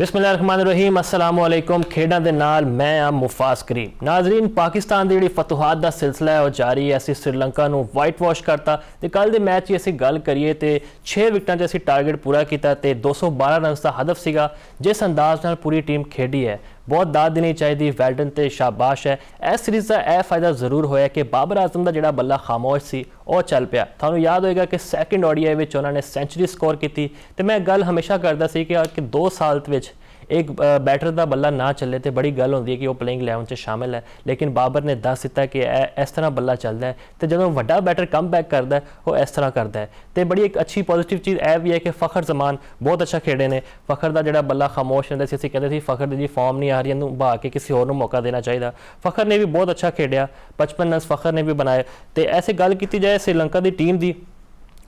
बिस्मिल्लाहिर्रहमानिर्रहीम अस्सलाम वालेकुम। खेडां दे नाल मैं आ मुफास करीम। नाजरीन, पाकिस्तान दी जिहड़ी फतूहात दा सिलसिला है वो जारी है। असीं श्रीलंका नूं वाइट वॉश करता ते कल दे मैच की असीं गल करिए तो 6 विकटां 'च असीं टारगेट पूरा किया ते 212 रन का हदफ सीगा। जिस अंदाज नाल पूरी टीम खेडी है बहुत दाद देनी चाहिए, वेल्डन ते शाबाश है। इस सीरीज़ का यह फायदा जरूर होया कि बाबर आजम का जिहड़ा बल्ला खामोश सी वो चल पिया। थानू याद होएगा कि सैकेंड ओडीआई में उन्होंने सेंचुरी स्कोर की तो मैं गल हमेशा करता सी कि 2 साल विच एक बैटर का बल्ला ना चले तो बड़ी गल होंदी है कि वह प्लेइंग 11 च शामिल है। लेकिन बाबर ने दस दिता कि इस तरह बल्ला चलता है तो जो वड्डा बैटर कम बैक करता है वो इस तरह करता है। तो बड़ी एक अच्छी पॉजिटिव चीज़ यह भी है कि फ़खर जमान बहुत अच्छा खेडे ने। फ़खर का जो बल्ला खामोश रहता सी, कहते थे फ़खर की फॉर्म नहीं आ रही, इन्हूं बहा के किसी होर नूं मौका देना चाहिए। फ़खर ने भी बहुत अच्छा खेडिया, 55 रन फ़खर ने भी बनाए। तो ऐसे गल की जाए श्रीलंका की टीम की,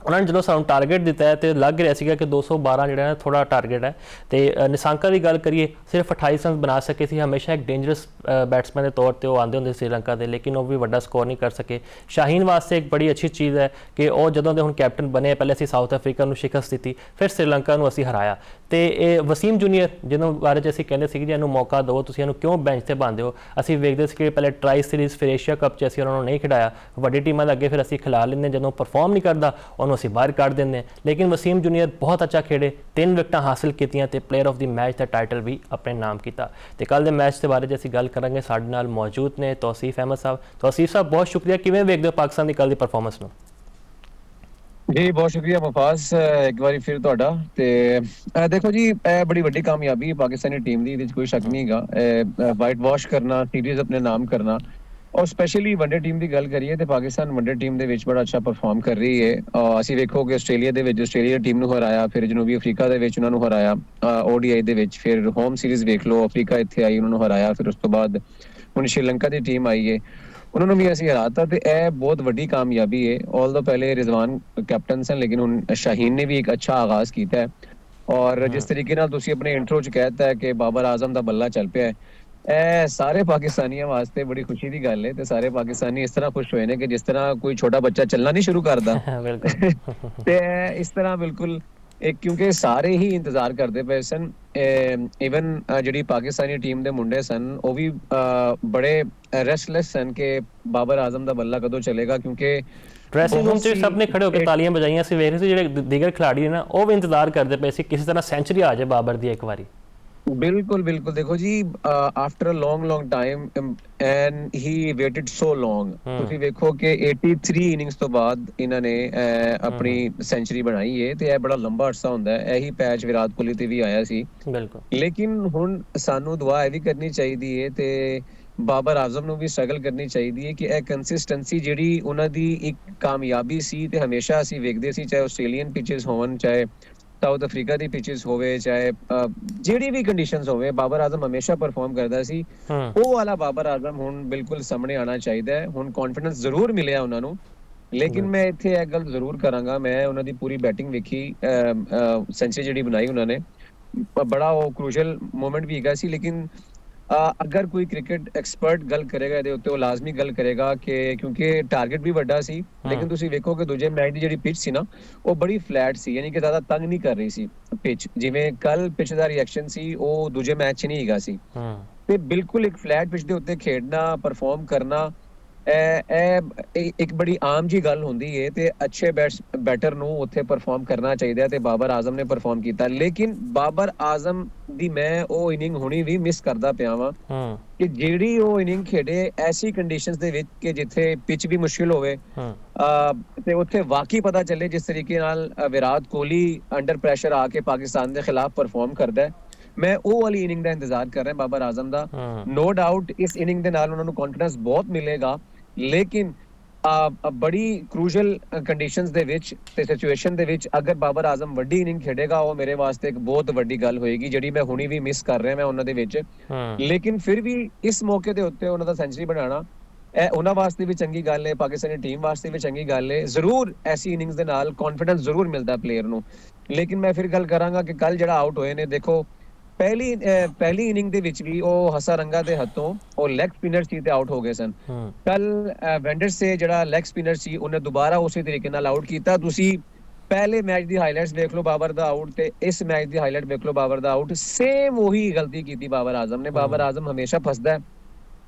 उन्होंने जो सानू टारगेट दिता है तो लग रहा है कि 212 जो है थोड़ा टारगेट है। तो निसांका की गल करिए सिर्फ 28 रन बना सके थे। हमेशा एक डेंजरस बैट्समैन के तौर पर वो आते होंगे श्रीलंका के, लेकिन वह भी बड़ा स्कोर नहीं कर सके। शाहीन वास्ते एक बड़ी अच्छी चीज़ है कि वह जो हम कैप्टन बने, पहले असी साउथ अफ्रीका को शिकस्त दी, फिर श्रीलंका को असी हराया। तो ये वसीम जूनीयर जिन्होंने बारे असी कहते कि इन्हू मौका दो, तुम क्यों बेंच से पाते हो। असी वेखते कि पहले ट्राई सीरीज़ फिर एशिया कप च असी उन्होंने नहीं खिडाया, वड्डी टीमां अगे फिर असी खिला लेंगे, जो परफॉर्म नहीं करता उन्होंने असी बाहर कढ़ देंगे। लेकिन वसीम जूनीयर बहुत अच्छा खेडे, 3 विकटां हासिल कीतियां ते प्लेयर ऑफ द मैच का टाइटल भी अपने नाम किया। तो कल के मैच के बारे असी गल करांगे। साडे नाल मौजूद ने तौसीफ अहमद साहब। तौसीफ साहब बहुत शुक्रिया, किवें वेखदे हो पाकिस्तान की कल की परफॉर्मेंस नूं? जी बहुत शुक्रिया मुफास, एक बार फिर तुहाडा। ते देखो जी, बड़ी वड्डी कामयाबी है पाकिस्तानी टीम दी, कोई शक नहीं है। वाइट वॉश करना, सीरीज अपने नाम करना, और स्पैशली वनडे टीम की गल करिए तो पाकिस्तान वनडे टीम दे विच बड़ा अच्छा परफॉर्म कर रही है। असीं वेखो कि आस्ट्रेलिया दे विच आस्ट्रेलिया टीम नूं हराया, फिर जनूबी अफ्रीका दे विच उन्हां नूं हराया ओडीआई दे विच, फिर होम सीरीज वेख लो अफ्रीका इत्थे आई उन्हां नूं हराया, फिर उस तो बाद हुण श्रीलंका की टीम आई है उन्होंने भी असीं हराता। तो यह बहुत वड्डी कामयाबी है। ऑल दो पहले रिजवान कैप्टन सन, लेकिन हुण शाहीन ने भी एक अच्छा आगाज किया है। और जिस तरीके नाल तुसीं अपने इंट्रो च कहता है कि बाबर आजम का बल्ला चल पिया है, ਇਹ ਸਾਰੇ ਪਾਕਿਸਤਾਨੀਆਂ ਵਾਸਤੇ ਬੜੀ ਖੁਸ਼ੀ ਦੀ ਗੱਲ ਹੈ। ਤੇ ਸਾਰੇ ਪਾਕਿਸਤਾਨੀ ਇਸ ਤਰ੍ਹਾਂ ਖੁਸ਼ ਹੋਏ ਨੇ ਕਿ ਜਿਸ ਤਰ੍ਹਾਂ ਕੋਈ ਛੋਟਾ ਬੱਚਾ ਚੱਲਣਾ ਨਹੀਂ ਸ਼ੁਰੂ ਕਰਦਾ ਤੇ ਇਸ ਤਰ੍ਹਾਂ ਬਿਲਕੁਲ ਇੱਕ, ਕਿਉਂਕਿ ਸਾਰੇ ਹੀ ਇੰਤਜ਼ਾਰ ਕਰਦੇ ਪਏ ਸਨ। ਇਵਨ ਜਿਹੜੀ ਪਾਕਿਸਤਾਨੀ ਟੀਮ ਦੇ ਮੁੰਡੇ ਸਨ ਉਹ ਵੀ ਬੜੇ ਰੈਸਟਲੈਸ ਸਨ ਕਿ ਬਾਬਰ ਆਜ਼ਮ ਦਾ ਬੱਲਾ ਕਦੋਂ ਚੱਲੇਗਾ, ਕਿਉਂਕਿ ड्रैसिंग रूम से सब ने खड़े होकर तालियां बजाइयां सी। वेख रहे थे जो दीगर खिलाड़ी ने वो भी इंतजार करते पे सी किसी तरह सेंचुरी आ जाए बाबर दी एक बारी। बिल्कुल बिल्कुल, देखो जी, after a long time and he waited so long. ਤੁਸੀਂ ਵੇਖੋ ਕਿ 83 ਇਨਿੰਗਸ ਤੋਂ ਬਾਅਦ ਇਹਨਾਂ ਨੇ ਆਪਣੀ ਸੈਂਚਰੀ ਬਣਾਈ ਹੈ ਤੇ ਇਹ ਬੜਾ ਲੰਬਾ ਅਰਸਾ ਹੁੰਦਾ ਹੈ। ਇਹੀ ਪੈਚ ਵਿਰਾਟ ਕੋਹਲੀ ਤੇ ਵੀ ਆਇਆ ਸੀ ਬਿਲਕੁਲ। ਲੇਕਿਨ ਹੁਣ ਸਾਨੂੰ ਦੁਆ ਇਹ ਵੀ ਕਰਨੀ ਚਾਹੀਦੀ ਹੈ ਤੇ ਬਾਬਰ ਆਜ਼ਮ ਨੂੰ ਵੀ ਸਟਰਗਲ ਕਰਨੀ ਚਾਹੀਦੀ ਹੈ ਕਿ ਇਹ ਕੰਸਿਸਟੈਂਸੀ ਜਿਹੜੀ ਉਹਨਾਂ ਦੀ ਇੱਕ ਕਾਮਯਾਬੀ ਸੀ ਤੇ ਹਮੇਸ਼ਾ ਅਸੀਂ ਵੇਖਦੇ ਸੀ, ਚਾਹੇ ਆਸਟ੍ਰੇਲੀਅਨ ਪਿਚਸ ਹੋਣ, ਚਾਹੇ ਸਾਊਥ ਅਫਰੀਕਾ ਦੀ ਪਿਚਸ ਹੋਵੇ, ਚਾਹੇ ਜਿਹੜੀ ਵੀ ਕੰਡੀਸ਼ਨਸ ਹੋਵੇ, ਬਾਬਰ ਆਜ਼ਮ ਹਮੇਸ਼ਾ ਪਰਫਾਰਮ ਕਰਦਾ ਸੀ। ਉਹ ਵਾਲਾ ਬਾਬਰ ਆਜ਼ਮ ਹੁਣ ਬਿਲਕੁਲ ਸਾਹਮਣੇ ਆਉਣਾ ਚਾਹੀਦਾ ਹੈ। ਹੁਣ ਕੌਨਫੀਡੈਂਸ ਜ਼ਰੂਰ ਮਿਲਿਆ ਉਹਨਾਂ ਨੂੰ, ਲੇਕਿਨ ਮੈਂ ਇੱਥੇ ਇਹ ਗੱਲ ਜ਼ਰੂਰ ਕਰਾਂਗਾ, ਮੈਂ ਉਹਨਾਂ ਦੀ ਪੂਰੀ ਬੈਟਿੰਗ ਵੇਖੀ, ਸੈਂਚਰੀ ਜਿਹੜੀ ਬਣਾਈ ਉਹਨਾਂ ਨੇ, ਬੜਾ ਉਹ ਕ੍ਰੂਸ਼ਲ ਮੂਮੈਂਟ ਵੀ ਹੈਗਾ ਸੀ। ਲੇਕਿਨ ਅਗਰ ਕੋਈ ਕ੍ਰਿਕਟ ਐਕਸਪਰਟ ਗੱਲ ਕਰੇਗਾ ਇਹਦੇ ਉੱਤੇ, ਉਹ ਲਾਜ਼ਮੀ ਗੱਲ ਕਰੇਗਾ ਕਿ ਕਿਉਂਕਿ ਟਾਰਗੇਟ ਵੀ ਵੱਡਾ ਸੀ, ਲੇਕਿਨ ਤੁਸੀਂ ਵੇਖੋ ਕਿ ਦੂਜੇ ਮੈਚ ਦੀ ਜਿਹੜੀ ਪਿਚ ਸੀ ਨਾ ਉਹ ਬੜੀ ਫਲੈਟ ਸੀ, ਯਾਨੀ ਕਿ ਜ਼ਿਆਦਾ ਤੰਗ ਨਹੀਂ ਕਰ ਰਹੀ ਸੀ ਪਿਚ। ਜਿਵੇਂ ਕੱਲ ਪਿਚ ਦਾ ਰਿਐਕਸ਼ਨ ਸੀ ਉਹ ਦੂਜੇ ਮੈਚ 'ਚ ਨਹੀਂ ਹੈਗਾ ਸੀ। ਤੇ ਬਿਲਕੁਲ ਇੱਕ ਫਲੈਟ ਪਿਚ ਦੇ ਉੱਤੇ ਖੇਡਣਾ, ਪਰਫਾਰਮ ਕਰਨਾ, ਇੱਕ ਬੜੀ ਆਮ ਜੀ ਗੱਲ ਹੁੰਦੀ ਹੈ ਤੇ ਅੱਛੇ ਬੈਟਰ ਨੂੰ ਉੱਥੇ ਪਰਫਾਰਮ ਕਰਨਾ ਚਾਹੀਦਾ ਤੇ ਬਾਬਰ ਆਜ਼ਮ ਨੇ ਪਰਫਾਰਮ ਕੀਤਾ। ਲੇਕਿਨ ਬਾਬਰ ਆਜ਼ਮ ਦੀ ਮੈਂ ਉਹ ਇਨਿੰਗ ਹੁਣੀ ਵੀ ਮਿਸ ਕਰਦਾ ਪਿਆ ਵਾਂ ਕਿ ਜਿਹੜੀ ਉਹ ਇਨਿੰਗ ਖੇਡੇ ਐਸੀ ਕੰਡੀਸ਼ਨਸ ਦੇ ਵਿੱਚ ਕਿ ਜਿੱਥੇ ਪਿਚ ਵੀ ਮੁਸ਼ਕਿਲ ਹੋਵੇ ਤੇ ਉੱਥੇ ਵਾਕਈ ਪਤਾ ਚੱਲੇ ਜਿਸ ਤਰੀਕੇ ਨਾਲ ਵਿਰਾਟ ਕੋਹਲੀ ਅੰਡਰ ਪ੍ਰੈਸ਼ਰ ਆ ਕੇ ਪਾਕਿਸਤਾਨ ਦੇ ਖਿਲਾਫ ਪਰਫਾਰਮ ਕਰਦਾ ਹੈ। ਮੈਂ ਉਹ ਵਾਲੀ ਇਨਿੰਗ ਦਾ ਇੰਤਜ਼ਾਰ ਕਰ ਰਿਹਾ ਬਾਬਰ ਆਜ਼ਮ ਦਾ। ਨੋ ਡਾਊਟ ਇਸ ਇਨਿੰਗ ਦੇ ਨਾਲ ਉਹਨਾਂ ਨੂੰ ਕੌਨਫੀਡੈਂਸ ਬਹੁਤ ਮਿਲੇਗਾ, ਲੇਕਿਨ ਬੜੀ ਕ੍ਰੂਸ਼ਲ ਕੰਡੀਸ਼ਨਸ ਦੇ ਵਿੱਚ ਤੇ ਸਿਚੁਏਸ਼ਨ ਦੇ ਵਿੱਚ ਅਗਰ ਬਾਬਰ ਆਜ਼ਮ ਵੱਡੀ ਇਨਿੰਗ ਖੇਡੇਗਾ ਉਹ ਮੇਰੇ ਵਾਸਤੇ ਇੱਕ ਬਹੁਤ ਵੱਡੀ ਗੱਲ ਹੋਏਗੀ, ਜਿਹੜੀ ਮੈਂ ਹੁਣੀ ਵੀ ਮਿਸ ਕਰ ਰਿਹਾ ਮੈਂ ਉਹਨਾਂ ਦੇ ਵਿੱਚ। ਲੇਕਿਨ ਫਿਰ ਵੀ ਇਸ ਮੌਕੇ ਦੇ ਉੱਤੇ ਉਹਨਾਂ ਦਾ ਸੈਂਚਰੀ ਬਣਾਉਣਾ ਇਹ ਉਹਨਾਂ ਵਾਸਤੇ ਵੀ ਚੰਗੀ ਗੱਲ ਹੈ, ਪਾਕਿਸਤਾਨੀ ਟੀਮ ਵਾਸਤੇ ਵੀ ਚੰਗੀ ਗੱਲ ਹੈ। ਜ਼ਰੂਰ ਐਸੀ ਇਨਿੰਗਸ ਦੇ ਨਾਲ ਕੌਨਫੀਡੈਂਸ ਜ਼ਰੂਰ ਮਿਲਦਾ ਪਲੇਅਰ ਨੂੰ। ਲੇਕਿਨ ਮੈਂ ਫਿਰ ਗੱਲ ਕਰਾਂਗਾ ਕਿ ਕੱਲ ਜਿਹੜਾ ਆਊਟ ਹੋਏ ਨੇ, ਦੇਖੋ ਪਹਿਲੀ ਇਨਿੰਗ ਦੇ ਵਿੱਚ ਵੀ ਉਹ ਹਸਰੰਗਾ ਦੇ ਹੱਥੋਂ ਉਹ ਲੈਗ ਸਪਿਨਰ ਸੀ ਤੇ ਆਊਟ ਹੋ ਗਏ ਸਨ। ਕੱਲ ਵੈਂਡਰਸ ਜਿਹੜਾ ਲੈਗ ਸਪਿਨਰ ਸੀ ਉਹਨੇ ਦੁਬਾਰਾ ਉਸੇ ਤਰੀਕੇ ਨਾਲ ਆਊਟ ਕੀਤਾ। ਤੁਸੀਂ ਪਹਿਲੇ ਮੈਚ ਦੀ ਹਾਈਲਾਈਟਸ ਦੇਖ ਲਓ ਬਾਬਰ ਦਾ ਆਊਟ ਤੇ ਇਸ ਮੈਚ ਦੀ ਹਾਈਲਾਈਟ ਦੇਖ ਲਓ ਬਾਬਰ ਦਾ ਆਊਟ, ਸੇਮ ਉਹੀ ਗਲਤੀ ਕੀਤੀ ਬਾਬਰ ਆਜ਼ਮ ਨੇ। ਬਾਬਰ ਆਜ਼ਮ ਹਮੇਸ਼ਾ ਫਸਦਾ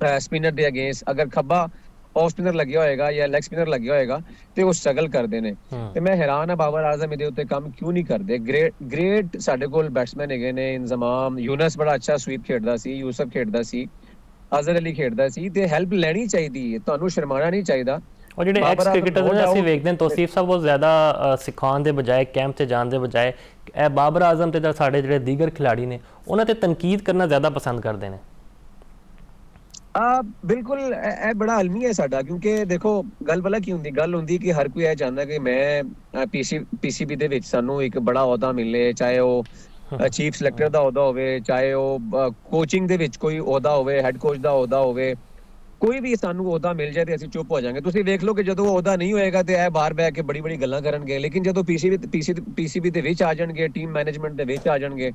ਹੈ ਸਪਿਨਰ ਦੇ ਅਗੇਂਸਟ। ਅਗਰ ਖੱਬਾ ਆਫ ਸਪਿਨਰ ਲੱਗਿਆ ਹੋਏਗਾ ਜਾਂ ਲੈਗ ਸਪਿਨਰ ਲੱਗਿਆ ਹੋਏਗਾ ਤੇ ਉਹ ਸਟਰਗਲ ਕਰਦੇ ਨੇ। ਤੇ ਮੈਂ ਹੈਰਾਨ ਆ ਬਾਬਰ ਆਜ਼ਮ ਇਹਦੇ ਉੱਤੇ ਕੰਮ ਕਿਉਂ ਨਹੀਂ ਕਰਦੇ। ਗ੍ਰੇਟ ਸਾਡੇ ਕੋਲ ਬੈਟਸਮੈਨ ਹੈਗੇ ਨੇ, ਇੰਜ਼ਮਾਮ, ਯੂਨਸ ਬੜਾ ਅੱਛਾ ਸਵੀਪ ਖੇਡਦਾ ਸੀ, ਯੂਸਫ ਖੇਡਦਾ ਸੀ, ਅਜ਼ਹਰ ਅਲੀ ਖੇਡਦਾ ਸੀ, ਤੇ ਹੈਲਪ ਲੈਣੀ ਚਾਹੀਦੀ ਹੈ, ਤੁਹਾਨੂੰ ਸ਼ਰਮਾਣਾ ਨਹੀਂ ਚਾਹੀਦਾ। ਔਰ ਜਿਹੜੇ ਐਕਸ ਕ੍ਰਿਕਟਰ ਨੇ ਅਸੀਂ ਵੇਖਦੇ ਹਾਂ ਤੋਸੀਫ ਸਾਹਿਬ ਉਹ ਜ਼ਿਆਦਾ ਸਿਖਾਉਣ ਦੇ ਬਜਾਏ, ਕੈਂਪ 'ਤੇ ਜਾਣ ਦੇ ਬਜਾਏ ਇਹ ਬਾਬਰ ਆਜ਼ਮ ਤੇ ਸਾਡੇ ਜਿਹੜੇ ਦੀਗਰ ਖਿਡਾਰੀ ਨੇ ਉਹਨਾਂ ਤੇ ਤਨਕੀਦ ਕਰਨਾ ਜ਼ਿਆਦਾ ਪਸੰਦ ਕਰਦੇ ਨੇ। ਬਿਲਕੁਲ ਇਹ ਬੜਾ ਅਲਮੀ ਹੈ ਸਾਡਾ, ਕਿਉਂਕਿ ਦੇਖੋ ਗੱਲ ਭਲਾ ਕੀ ਹੁੰਦੀ, ਗੱਲ ਹੁੰਦੀ ਕਿ ਹਰ ਕੋਈ ਇਹ ਚਾਹੁੰਦਾ ਕਿ ਮੈਂ ਪੀਸੀਬੀ ਦੇ ਵਿੱਚ ਸਾਨੂੰ ਇੱਕ ਬੜਾ ਅਹੁਦਾ ਮਿਲੇ, ਚਾਹੇ ਉਹ ਚੀਫ ਸਿਲੈਕਟਰ ਦਾ ਅਹੁਦਾ ਹੋਵੇ, ਚਾਹੇ ਉਹ ਕੋਚਿੰਗ ਦੇ ਵਿੱਚ ਕੋਈ ਅਹੁਦਾ ਹੋਵੇ, ਹੈੱਡ ਕੋਚ ਦਾ ਅਹੁਦਾ ਹੋਵੇ, ਕੋਈ ਵੀ ਸਾਨੂੰ ਅਹੁਦਾ ਮਿਲ ਜਾਏ ਤੇ ਅਸੀਂ ਚੁੱਪ ਹੋ ਜਾਾਂਗੇ। ਤੁਸੀਂ ਵੇਖ ਲਓ ਕਿ ਜਦੋਂ ਅਹੁਦਾ ਨਹੀਂ ਹੋਏਗਾ ਤੇ ਇਹ ਬਾਹਰ ਬਹਿ ਕੇ ਬੜੀ ਬੜੀ ਗੱਲਾਂ ਕਰਨਗੇ, ਲੇਕਿਨ ਜਦੋਂ ਪੀਸੀਬੀ ਦੇ ਵਿੱਚ ਆ ਜਾਣਗੇ, ਟੀਮ ਮੈਨੇਜਮੈਂਟ ਦੇ ਵਿੱਚ ਆ ਜਾਣਗੇ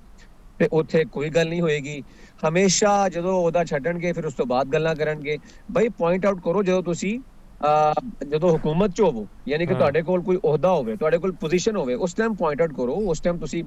ਤੇ ਉੱਥੇ ਕੋਈ ਗੱਲ ਨਹੀਂ ਹੋਏਗੀ। ਹਮੇਸ਼ਾ ਜਦੋਂ ਅਹੁਦਾ ਛੱਡਣਗੇ ਫਿਰ ਉਸ ਤੋਂ ਬਾਅਦ ਗੱਲਾਂ ਕਰਨਗੇ। ਬਈ ਪੁਆਇੰਟ ਆਊਟ ਕਰੋ ਜਦੋਂ ਤੁਸੀਂ ਜਦੋਂ ਹੁਕੂਮਤ 'ਚ ਹੋਵੋ, ਯਾਨੀ ਕਿ ਤੁਹਾਡੇ ਕੋਲ ਕੋਈ ਅਹੁਦਾ ਹੋਵੇ, ਤੁਹਾਡੇ ਕੋਲ ਪੋਜੀਸ਼ਨ ਹੋਵੇ, ਉਸ ਟਾਈਮ ਪੁਆਇੰਟ ਆਊਟ ਕਰੋ, ਉਸ ਟਾਈਮ ਤੁਸੀਂ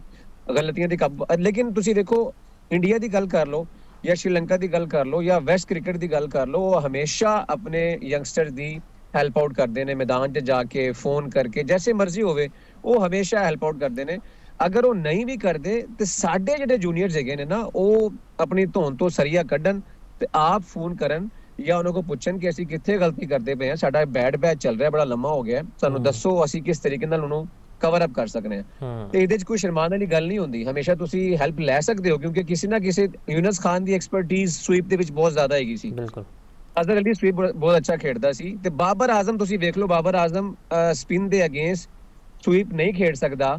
ਗਲਤੀਆਂ ਦੀ ਲੇਕਿਨ ਤੁਸੀਂ ਦੇਖੋ ਇੰਡੀਆ ਦੀ ਗੱਲ ਕਰ ਲਓ ਜਾਂ ਸ਼੍ਰੀਲੰਕਾ ਦੀ ਗੱਲ ਕਰ ਲਓ ਜਾਂ ਵੈਸਟ ਕ੍ਰਿਕਟ ਦੀ ਗੱਲ ਕਰ ਲਓ, ਉਹ ਹਮੇਸ਼ਾ ਆਪਣੇ ਯੰਗਸਟਰ ਦੀ ਹੈਲਪ ਆਊਟ ਕਰਦੇ ਨੇ, ਮੈਦਾਨ 'ਚ ਜਾ ਕੇ ਫੋਨ ਕਰਕੇ, ਜੈਸੇ ਮਰਜ਼ੀ ਹੋਵੇ ਉਹ ਹਮੇਸ਼ਾ ਹੈਲਪ ਆਊਟ ਕਰਦੇ ਨੇ। ਅਗਰ ਉਹ ਨਹੀਂ ਵੀ ਕਰਦੇ ਤੇ ਸਾਡੇ ਜਿਹੜੇ ਜੂਨੀਅਰਸ ਹੈਗੇ ਨੇ ਨਾ, ਉਹ ਆਪਣੀ ਧੌਣ ਤੋਂ ਸਰੀਆ ਕੱਢਣ ਤੇ ਆਪ ਫੋਨ ਕਰਨ ਜਾਂ ਉਹਨਾਂ ਕੋਲ ਪੁੱਛਣ ਕਿ ਅਸੀਂ ਕਿੱਥੇ ਗਲਤੀ ਕਰਦੇ ਪਏ ਹਾਂ, ਸਾਡਾ ਬੈਡ ਬੈਚ ਚੱਲ ਰਿਹਾ, ਬੜਾ ਲੰਮਾ ਹੋ ਗਿਆ, ਸਾਨੂੰ ਦੱਸੋ ਅਸੀਂ ਕਿਸ ਤਰੀਕੇ ਨਾਲ ਉਹਨੂੰ ਕਵਰ ਅਪ ਕਰ ਸਕਦੇ ਹਾਂ। ਤੇ ਇਹਦੇ 'ਚ ਕੋਈ ਸ਼ਰਮਾਉਣ ਵਾਲੀ ਗੱਲ ਨਹੀਂ ਹੁੰਦੀ, ਹਮੇਸ਼ਾ ਤੁਸੀਂ ਹੈਲਪ ਲੈ ਸਕਦੇ ਹੋ, ਕਿਉਂਕਿ ਕਿਸੇ ਨਾ ਕਿਸੇ ਯੂਨਸ ਖਾਨ ਦੀ ਐਕਸਪਰਟੀਜ਼ ਸਵੀਪ ਦੇ ਵਿੱਚ ਬਹੁਤ ਜ਼ਿਆਦਾ ਹੈਗੀ ਸੀ। ਬਿਲਕੁਲ ਅਜ਼ਹਰ ਅਲੀ ਸਵੀਪ ਬਹੁਤ ਅੱਛਾ ਖੇਡਦਾ ਸੀ। ਤੇ ਬਾਬਰ ਆਜ਼ਮ ਤੁਸੀਂ ਵੇਖ ਲਓ, ਬਾਬਰ ਆਜ਼ਮ ਸਪਿਨ ਦੇ ਅਗੇਂਸਟ ਸਵੀਪ ਨਹੀਂ ਖੇਡ ਸਕਦਾ,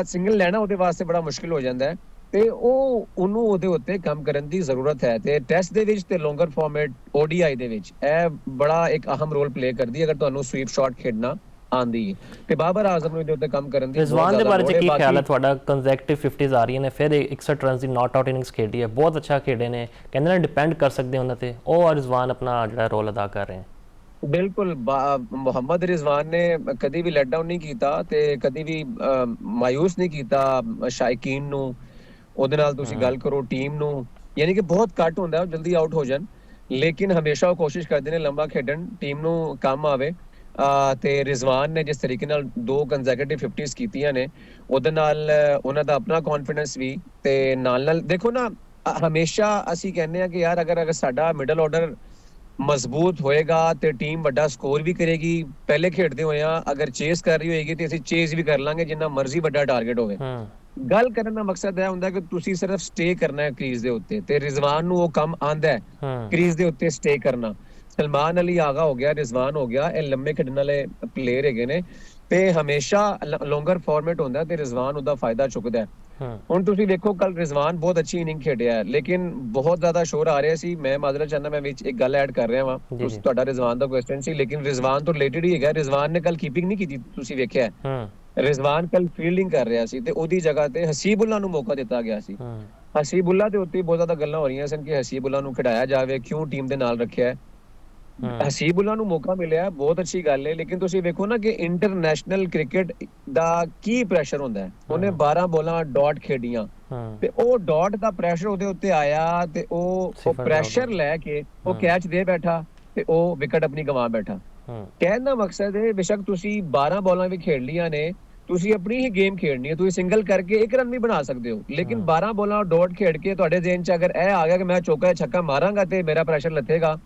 ਸਿੰਗਲ ਲੈਣਾ ਉਹਦੇ ਵਾਸਤੇ ਬੜਾ ਮੁਸ਼ਕਿਲ ਹੋ ਜਾਂਦਾ ਹੈ, ਤੇ ਉਹਨੂੰ ਉਹਦੇ ਉੱਤੇ ਕੰਮ ਕਰਨ ਦੀ ਜ਼ਰੂਰਤ ਹੈ। ਤੇ ਟੈਸਟ ਦੇ ਵਿੱਚ ਤੇ ਲੌਂਗਰ ਫਾਰਮੈਟ ODI ਦੇ ਵਿੱਚ ਇਹ ਬੜਾ ਇੱਕ ਅਹਿਮ ਰੋਲ ਪਲੇ ਕਰਦੀ ਹੈ, ਅਗਰ ਤੁਹਾਨੂੰ ਸਵੀਪ ਸ਼ਾਟ ਖੇਡਣਾ ਆਂਦੀ ਹੈ। ਤੇ ਬਾਬਰ ਆਜ਼ਮ ਨੂੰ ਇਹਦੇ ਉੱਤੇ ਕੰਮ ਕਰਨ ਦੀ ਰਿਜ਼ਵਾਨ ਦੇ ਬਾਰੇ 'ਚ ਕੀ ਖਿਆਲ ਹੈ ਤੁਹਾਡਾ? ਕੰਜ਼ੈਕਟਿਵ 50s ਆ ਰਹੀਆਂ ਨੇ, ਫਿਰ 61 ਰਨਸ ਦੀ ਨਾਟ ਆਊਟ ਇਨਿੰਗਸ ਖੇਡੀ ਹੈ, ਬਹੁਤ ਅੱਛਾ ਖੇਡੇ ਨੇ, ਕਹਿੰਦੇ ਨੇ ਡਿਪੈਂਡ ਕਰ ਸਕਦੇ ਉਹਨਾਂ ਤੇ, ਉਹ ਰਿਜ਼ਵਾਨ ਆਪਣਾ ਜਿਹੜਾ ਰੋਲ ਅਦਾ ਕਰ ਰਹੇ ਹਨ। ਬਿਲਕੁਲ ਮੁਹੰਮਦ ਰਿਜ਼ਵਾਨ ਨੇ ਕਦੀ ਵੀ ਲੈਟ ਡਾਊਨ ਨਹੀਂ ਕੀਤਾ ਤੇ ਕਦੀ ਵੀ ਮਾਯੂਸ ਨਹੀਂ ਕੀਤਾ ਸ਼ਾਇਕੀਨ ਨੂੰ। ਉਹਦੇ ਨਾਲ ਤੁਸੀਂ ਗੱਲ ਕਰੋ ਟੀਮ ਨੂੰ, ਯਾਨੀ ਕਿ ਬਹੁਤ ਘੱਟ ਹੁੰਦਾ ਉਹ ਜਲਦੀ ਆਊਟ ਹੋ ਜਾਣ, ਲੇਕਿਨ ਹਮੇਸ਼ਾ ਉਹ ਕੋਸ਼ਿਸ਼ ਕਰਦੇ ਨੇ ਲੰਬਾ ਖੇਡਣ, ਟੀਮ ਨੂੰ ਕੰਮ ਆਵੇ। ਤੇ ਰਿਜ਼ਵਾਨ ਨੇ ਜਿਸ ਤਰੀਕੇ ਨਾਲ 2 ਕੰਜ਼ੈਕਟਿਵ 50s ਕੀਤੀਆਂ ਨੇ, ਉਹਦੇ ਨਾਲ ਉਹਨਾਂ ਦਾ ਆਪਣਾ ਕੌਨਫੀਡੈਂਸ ਵੀ, ਤੇ ਨਾਲ ਦੇਖੋ ਨਾ ਹਮੇਸ਼ਾ ਅਸੀਂ ਕਹਿੰਦੇ ਆ ਕਿ ਯਾਰ ਅਗਰ ਸਾਡਾ ਮਿਡਲ ਆਰਡਰ ਮਜ਼ਬੂਤ ਹੋਏਗਾ ਤੇ ਟੀਮ ਵੱਡਾ ਸਕੋਰ ਵੀ ਕਰੇਗੀ। ਪਹਿਲੇ ਖੇਡਦੇ ਹੋਏ ਆ ਅਗਰ ਚੇਸ ਕਰ ਰਹੀ ਹੋਏਗੀ ਤੇ ਅਸੀਂ ਚੇਸ ਵੀ ਕਰ ਲਾਂਗੇ ਜਿੰਨਾ ਮਰਜ਼ੀ ਵੱਡਾ ਟਾਰਗੇਟ ਹੋਵੇ। ਗੱਲ ਕਰਨ ਦਾ ਮਕਸਦ ਇਹ ਹੁੰਦਾ ਕਿ ਤੁਸੀਂ ਸਿਰਫ ਸਟੇ ਕਰਨਾ ਹੈ ਕ੍ਰੀਜ਼ ਦੇ ਉੱਤੇ, ਤੇ ਰਿਜ਼ਵਾਨ ਨੂੰ ਉਹ ਕੰਮ ਆਂਦਾ ਹੈ ਕ੍ਰੀਜ਼ ਦੇ ਉੱਤੇ ਸਟੇ ਕਰਨਾ। ਸਲਮਾਨ ਅਲੀ ਆਗਾ ਹੋ ਗਿਆ, ਰਿਜ਼ਵਾਨ ਹੋ ਗਿਆ, ਇਹ ਲੰਮੇ ਖੇਡਣ ਵਾਲੇ ਪਲੇਅਰ ਹੈਗੇ ਨੇ ਤੇ ਹਮੇਸ਼ਾ ਲੌਂਗਰ ਫਾਰਮੈਟ ਹੁੰਦਾ ਤੇ ਰਿਜ਼ਵਾਨ ਉਹਦਾ ਫਾਇਦਾ ਚੁੱਕਦਾ ਹੈ। ਹੁਣ ਤੁਸੀਂ ਵੇਖੋ ਕੱਲ ਰਿਜ਼ਵਾਨ ਬਹੁਤ ਅੱਛੀ ਇਨਿੰਗ ਖੇਡਿਆ ਹੈ, ਲੇਕਿਨ ਬਹੁਤ ਜ਼ਿਆਦਾ ਸ਼ੋਰ ਆ ਰਿਹਾ ਸੀ। ਮੈਂ ਮਾਜ਼ਰਤ ਚਾਹੁੰਦਾ, ਮੈਂ ਵਿੱਚ ਇੱਕ ਗੱਲ ਐਡ ਕਰ ਰਿਹਾ ਵਾਂ, ਤੁਹਾਡਾ ਰਿਜ਼ਵਾਨ ਦਾ ਕੁਐਸਚਨ ਸੀ ਲੇਕਿਨ ਰਿਜ਼ਵਾਨ ਤੋਂ ਰਿਲੇਟਡ ਹੀ ਹੈਗਾ। ਰਿਜ਼ਵਾਨ ਨੇ ਕੱਲ ਕੀਪਿੰਗ ਨਹੀਂ ਕੀਤੀ, ਤੁਸੀਂ ਵੇਖਿਆ ਰਿਜ਼ਵਾਨ ਕੱਲ ਫੀਲਡਿੰਗ ਕਰ ਰਿਹਾ ਸੀ ਤੇ ਉਹਦੀ ਜਗ੍ਹਾ ਤੇ ਹਸੀਬੁੱਲਾ ਨੂੰ ਮੌਕਾ ਦਿੱਤਾ ਗਿਆ ਸੀ। ਹਸੀਬੁੱਲਾ ਦੇ ਉੱਤੇ ਬਹੁਤ ਜ਼ਿਆਦਾ ਗੱਲਾਂ ਹੋ ਰਹੀਆਂ ਸਨ ਕਿ ਹਸੀਬੁੱਲਾ ਨੂੰ ਖਿਡਾਇਆ ਜਾਵੇ, ਕਿਉਂ ਟੀਮ ਦੇ ਨਾਲ ਰੱਖਿਆ ਹੈ। ਹਸੀਬੁੱਲਾ ਨੂੰ ਮੌਕਾ ਮਿਲਿਆ, ਬਹੁਤ ਅੱਛੀ ਗੱਲ ਹੈ, ਲੇਕਿਨ ਤੁਸੀਂ ਵੇਖੋ ਨਾ ਕਿ ਇੰਟਰਨੈਸ਼ਨਲ ਕ੍ਰਿਕਟ ਦਾ ਕੀ ਪ੍ਰੈਸ਼ਰ ਹੁੰਦਾ ਹੈ। ਉਹਨੇ 12 ਬੋਲਾਂ ਡਾਟ ਖੇਡੀਆਂ ਤੇ ਉਹ ਡਾਟ ਦਾ ਪ੍ਰੈਸ਼ਰ ਉਹਦੇ ਉੱਤੇ ਆਇਆ ਤੇ ਉਹ ਪ੍ਰੈਸ਼ਰ ਲੈ ਕੇ ਉਹ ਕੈਚ ਦੇ ਬੈਠਾ ਤੇ ਉਹ ਵਿਕਟ ਆਪਣੀ ਗਵਾ ਬੈਠਾ। ਕਹਿਣ ਦਾ ਮਕਸਦ ਹੈ ਬੇਸ਼ੱਕ ਤੁਸੀਂ 12 ਬੋਲਾਂ ਵੀ ਖੇਡ ਲੀਆਂ ਨੇ, ਤੁਸੀਂ ਆਪਣੀ ਹੀ ਗੇਮ ਖੇਡਣੀ ਹੈ, ਤੁਸੀਂ ਸਿੰਗਲ ਕਰਕੇ 1 ਰਨ ਵੀ ਬਣਾ ਸਕਦੇ ਹੋ, ਲੇਕਿਨ 12 ਬੋਲਾਂ ਡਾਟ ਖੇਡ ਕੇ ਤੁਹਾਡੇ ਜ਼ਿਹਨ 'ਚ ਅਗਰ ਇਹ ਆ ਗਿਆ ਕਿ ਮੈਂ ਚੌਕਾ ਛੱਕਾ ਮਾਰਾਂਗਾ ਤੇ ਮੇਰਾ ਪ੍ਰੈਸ਼ਰ ਲੱਥੇਗਾ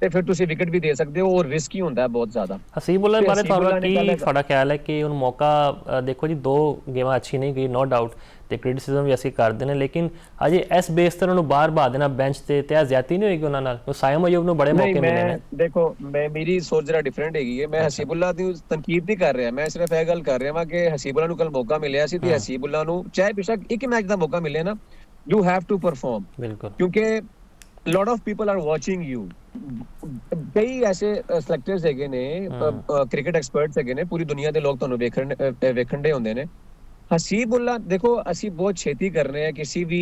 ਤੇ ਫਿਰ ਤੁਸੀਂ ਵਿਕਟ ਵੀ ਦੇ ਸਕਦੇ ਹੋ, ਔਰ ਰਿਸਕੀ ਹੁੰਦਾ ਹੈ ਬਹੁਤ ਜ਼ਿਆਦਾ। ਹਸੀਬੁੱਲਾ ਬਾਰੇ ਤੁਹਾਡਾ ਖਿਆਲ ਹੈ ਕਿ ਉਹਨੂੰ ਮੌਕਾ ਦੇਖੋ ਜੀ, 2 ਗੇਮਾਂ ਅੱਛੀ ਨਹੀਂ ਗਈ, ਨੋ ਡਾਊਟ, ਤੇ ਕ੍ਰਿਟਿਸਿਜ਼ਮ ਵੀ ਅਸੀਂ ਕਰਦੇ ਨੇ, ਲੇਕਿਨ ਅਜੇ ਇਸ ਬੇਸ ਤੇ ਉਹਨੂੰ ਬਾਹਰ ਬਹਾ ਦੇਣਾ ਬੈਂਚ ਤੇ ਇਹ ਜ਼ਿਆਦਤੀ ਨਹੀਂ ਹੋਏਗੀ ਉਹਨਾਂ ਨਾਲ? ਸਾਇਮ ਅਯੂਬ ਨੂੰ ਬੜੇ ਮੌਕੇ ਮਿਲੇ ਨੇ। ਦੇਖੋ ਮੇਰੀ ਸੋਚ ਜਰਾ ਡਿਫਰੈਂਟ ਹੈਗੀ ਹੈ, ਮੈਂ ਹਸੀਬੁੱਲਾ ਦੀ ਤਨਕੀਦ ਨਹੀਂ ਕਰ ਰਿਹਾ, ਮੈਂ ਸਿਰਫ ਇਹ ਗੱਲ ਕਰ ਰਿਹਾ ਵਾਂ ਕਿ ਹਸੀਬੁੱਲਾ ਨੂੰ ਕੱਲ ਮੌਕਾ ਮਿਲਿਆ ਸੀ ਤੇ ਹਸੀਬੁੱਲਾ ਨੂੰ ਚਾਹੇ ਬੇਸ਼ੱਕ 1 ਮੈਚ ਦਾ ਮੌਕਾ ਮਿਲੇ ਨਾ, ਯੂ ਹੈਵ ਟੂ ਪਰਫਾਰਮ। ਬਿਲਕੁਲ, ਕਿਉਂਕਿ lot of people are watching you। ਕਈ ਐਸੇ ਸਿਲੈਕਟਰਸ ਹੈਗੇ ਨੇ, ਕ੍ਰਿਕਟ ਐਕਸਪਰਟਸ ਹੈਗੇ ਨੇ, ਪੂਰੀ ਦੁਨੀਆ ਦੇ ਲੋਕ ਤੁਹਾਨੂੰ ਵੇਖਣ ਦੇ ਹੁੰਦੇ ਨੇ। ਹਸੀਬੁੱਲਾ ਦੇਖੋ ਅਸੀਂ ਬਹੁਤ ਛੇਤੀ ਕਰ ਰਹੇ ਹਾਂ ਕਿਸੇ ਵੀ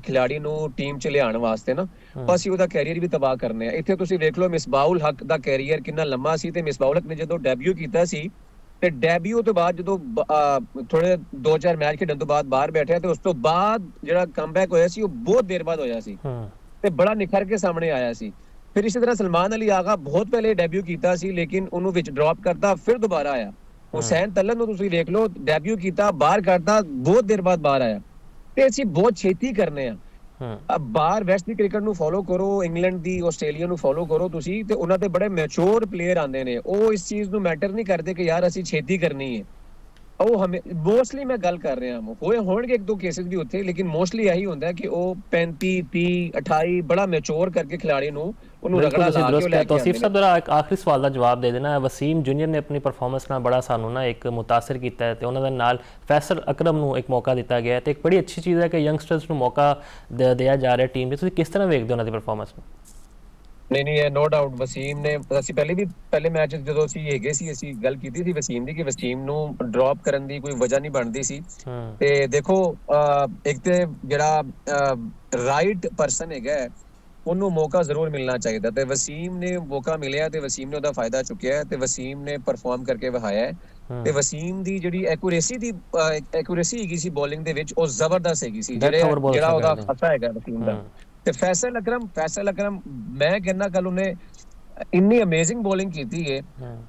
ਖਿਲਾੜੀ ਨੂੰ ਟੀਮ 'ਚ ਲਿਆਉਣ ਵਾਸਤੇ ਨਾ, ਅਸੀਂ ਉਹਦਾ ਕੈਰੀਅਰ ਵੀ ਤਬਾਹ ਕਰਨੇ ਆ। ਇੱਥੇ ਤੁਸੀਂ ਵੇਖ ਲਓ ਮਿਸਬਾਹੁਲ ਹਕ ਦਾ ਕੈਰੀਅਰ ਕਿੰਨਾ ਲੰਮਾ ਸੀ, ਤੇ ਮਿਸਬਾਹੁਲ ਹਕ ਨੇ ਜਦੋਂ ਡੈਬਿਊ ਕੀਤਾ ਸੀ ਤੇ ਡੈਬਿਊ ਤੋਂ ਬਾਅਦ ਜਦੋਂ ਥੋੜੇ 2-4 ਮੈਚ ਖੇਡਣ ਤੋਂ ਬਾਅਦ ਬਾਹਰ ਬੈਠਿਆ ਤੇ ਉਸ ਤੋਂ ਬਾਅਦ ਜਿਹੜਾ ਕਮਬੈਕ ਹੋਇਆ ਸੀ ਉਹ ਬਹੁਤ ਦੇਰ ਬਾਅਦ ਹੋਇਆ ਸੀ ਤੇ ਬੜਾ ਨਿਖਰ ਕੇ ਸਾਹਮਣੇ ਆਇਆ ਸੀ। ਫਿਰ ਇਸੇ ਤਰ੍ਹਾਂ ਸਲਮਾਨ ਅਲੀ ਆਗਾ ਬਹੁਤ ਪਹਿਲੇ ਡੈਬਿਊ ਕੀਤਾ ਸੀ ਲੇਕਿਨ ਉਹਨੂੰ ਵਿੱਚ ਡ੍ਰੌਪ ਕਰਤਾ, ਫਿਰ ਦੁਬਾਰਾ ਆਇਆ। ਹੁਸੈਨ ਤਲਨ ਨੂੰ ਤੁਸੀਂ ਵੇਖ ਲਓ, ਡੈਬਿਊ ਕੀਤਾ, ਬਾਹਰ ਕਰਤਾ, ਬਹੁਤ ਦੇਰ ਬਾਅਦ ਬਾਹਰ ਆਇਆ। ਤੇ ਅਸੀਂ ਬਹੁਤ ਛੇਤੀ ਕਰਨੇ ਆ। ਬਾਹਰ ਵੈਸਟ ਦੀ ਕ੍ਰਿਕਟ ਨੂੰ ਫੋਲੋ ਕਰੋ, ਇੰਗਲੈਂਡ ਦੀ, ਆਸਟ੍ਰੇਲੀਆ ਨੂੰ ਫੋਲੋ ਕਰੋ ਤੁਸੀਂ, ਤੇ ਉਹਨਾਂ ਦੇ ਬੜੇ ਮੈਚੁਰ ਪਲੇਅਰ ਆਉਂਦੇ ਨੇ। ਉਹ ਇਸ ਚੀਜ਼ ਨੂੰ ਮੈਟਰ ਨਹੀਂ ਕਰਦੇ ਕਿ ਯਾਰ ਅਸੀਂ ਛੇਤੀ ਕਰਨੀ ਹੈ। ਉਹ ਹਮੇ ਮੋਸਟਲੀ ਮੈਂ ਗੱਲ ਕਰ ਰਿਹਾ ਹੋਣਗੇ ਇੱਕ ਦੋ ਕੇਸਿਸ ਵੀ ਉੱਥੇ, ਲੇਕਿਨ ਮੋਸਟਲੀ ਇਹੀ ਹੁੰਦਾ ਕਿ ਉਹ 35 30 28 ਬੜਾ ਮੈਚੁਰ ਕਰਕੇ ਖਿਡਾਰੀ ਨੂੰ ਉਹਨੂੰ ਰਗੜਾ ਲਾ ਕੇ ਲੈ ਕੇ ਤੌਸੀਫ ਸਾਹਿਬ ਜਰਾ ਇੱਕ ਆਖਰੀ ਸਵਾਲ ਦਾ ਜਵਾਬ ਦੇ ਦੇਣਾ। ਵਸੀਮ ਜੂਨੀਅਰ ਨੇ ਆਪਣੀ ਪਰਫਾਰਮੈਂਸ ਨਾਲ ਬੜਾ ਸਾਨੂੰ ਨਾ ਇੱਕ ਮੁਤਾਸਰ ਕੀਤਾ ਹੈ ਤੇ ਉਹਨਾਂ ਦੇ ਨਾਲ ਫੈਸਲ ਅਕਰਮ ਨੂੰ ਇੱਕ ਮੌਕਾ ਦਿੱਤਾ ਗਿਆ ਤੇ ਇੱਕ ਬੜੀ ਅੱਛੀ ਚੀਜ਼ ਹੈ ਕਿ ਯੰਗਸਟਰਸ ਨੂੰ ਮੌਕਾ ਦਿਆ ਜਾ ਰਿਹਾ ਟੀਮ ਵਿੱਚ। ਤੁਸੀਂ ਕਿਸ ਤਰ੍ਹਾਂ ਵੇਖਦੇ ਹੋ ਉਹਨਾਂ ਦੀ ਪਰਫਾਰਮੈਂਸ ਨੂੰ? ਨਹੀਂ ਹੈ, ਨੋ ਡਾਊਟ ਵਸੀਮ ਨੇ, ਅਸੀਂ ਪਹਿਲੇ ਮੈਚ ਜਦੋਂ ਅਸੀਂ ਹੈਗੇ ਸੀ ਅਸੀਂ ਗੱਲ ਕੀਤੀ ਸੀ ਵਸੀਮ ਦੀ ਕਿ ਵਸੀਮ ਨੂੰ ਡ੍ਰੌਪ ਕਰਨ ਦੀ ਕੋਈ ਵਜ੍ਹਾ ਨਹੀਂ ਬਣਦੀ ਸੀ। ਤੇ ਦੇਖੋ ਇੱਕ ਤੇ ਜਿਹੜਾ ਰਾਈਟ ਪਰਸਨ ਹੈਗਾ ਉਹਨੂੰ ਮੌਕਾ ਜ਼ਰੂਰ ਮਿਲਣਾ ਚਾਹੀਦਾ ਤੇ ਵਸੀਮ ਨੇ ਮੌਕਾ ਮਿਲਿਆ ਤੇ ਵਸੀਮ ਨੇ ਉਹਦਾ ਫਾਇਦਾ ਚੁੱਕਿਆ ਤੇ ਵਸੀਮ ਨੇ ਪਰਫਾਰਮ ਕਰਕੇ ਵਿਖਾਇਆ ਤੇ ਵਸੀਮ ਦੀ ਜਿਹੜੀ ਐਕੂਰੇਸੀ ਹੈਗੀ ਸੀ ਬੋਲਿੰਗ ਦੇ ਵਿੱਚ ਉਹ ਜ਼ਬਰਦਸਤ ਹੈਗੀ ਸੀ। ਜਿਹੜਾ ਉਹਦਾ ਖਾਤਾ ਹੈਗਾ ਵਸੀਮ ਦਾ। ਤੇ ਫੈਸਲ ਅਕਰਮ ਮੈਂ ਕਹਿੰਦਾ ਕੱਲ ਉਹਨੇ ਇੰਨੀ ਅਮੇਜ਼ਿੰਗ ਬੋਲਿੰਗ ਕੀਤੀ ਹੈ,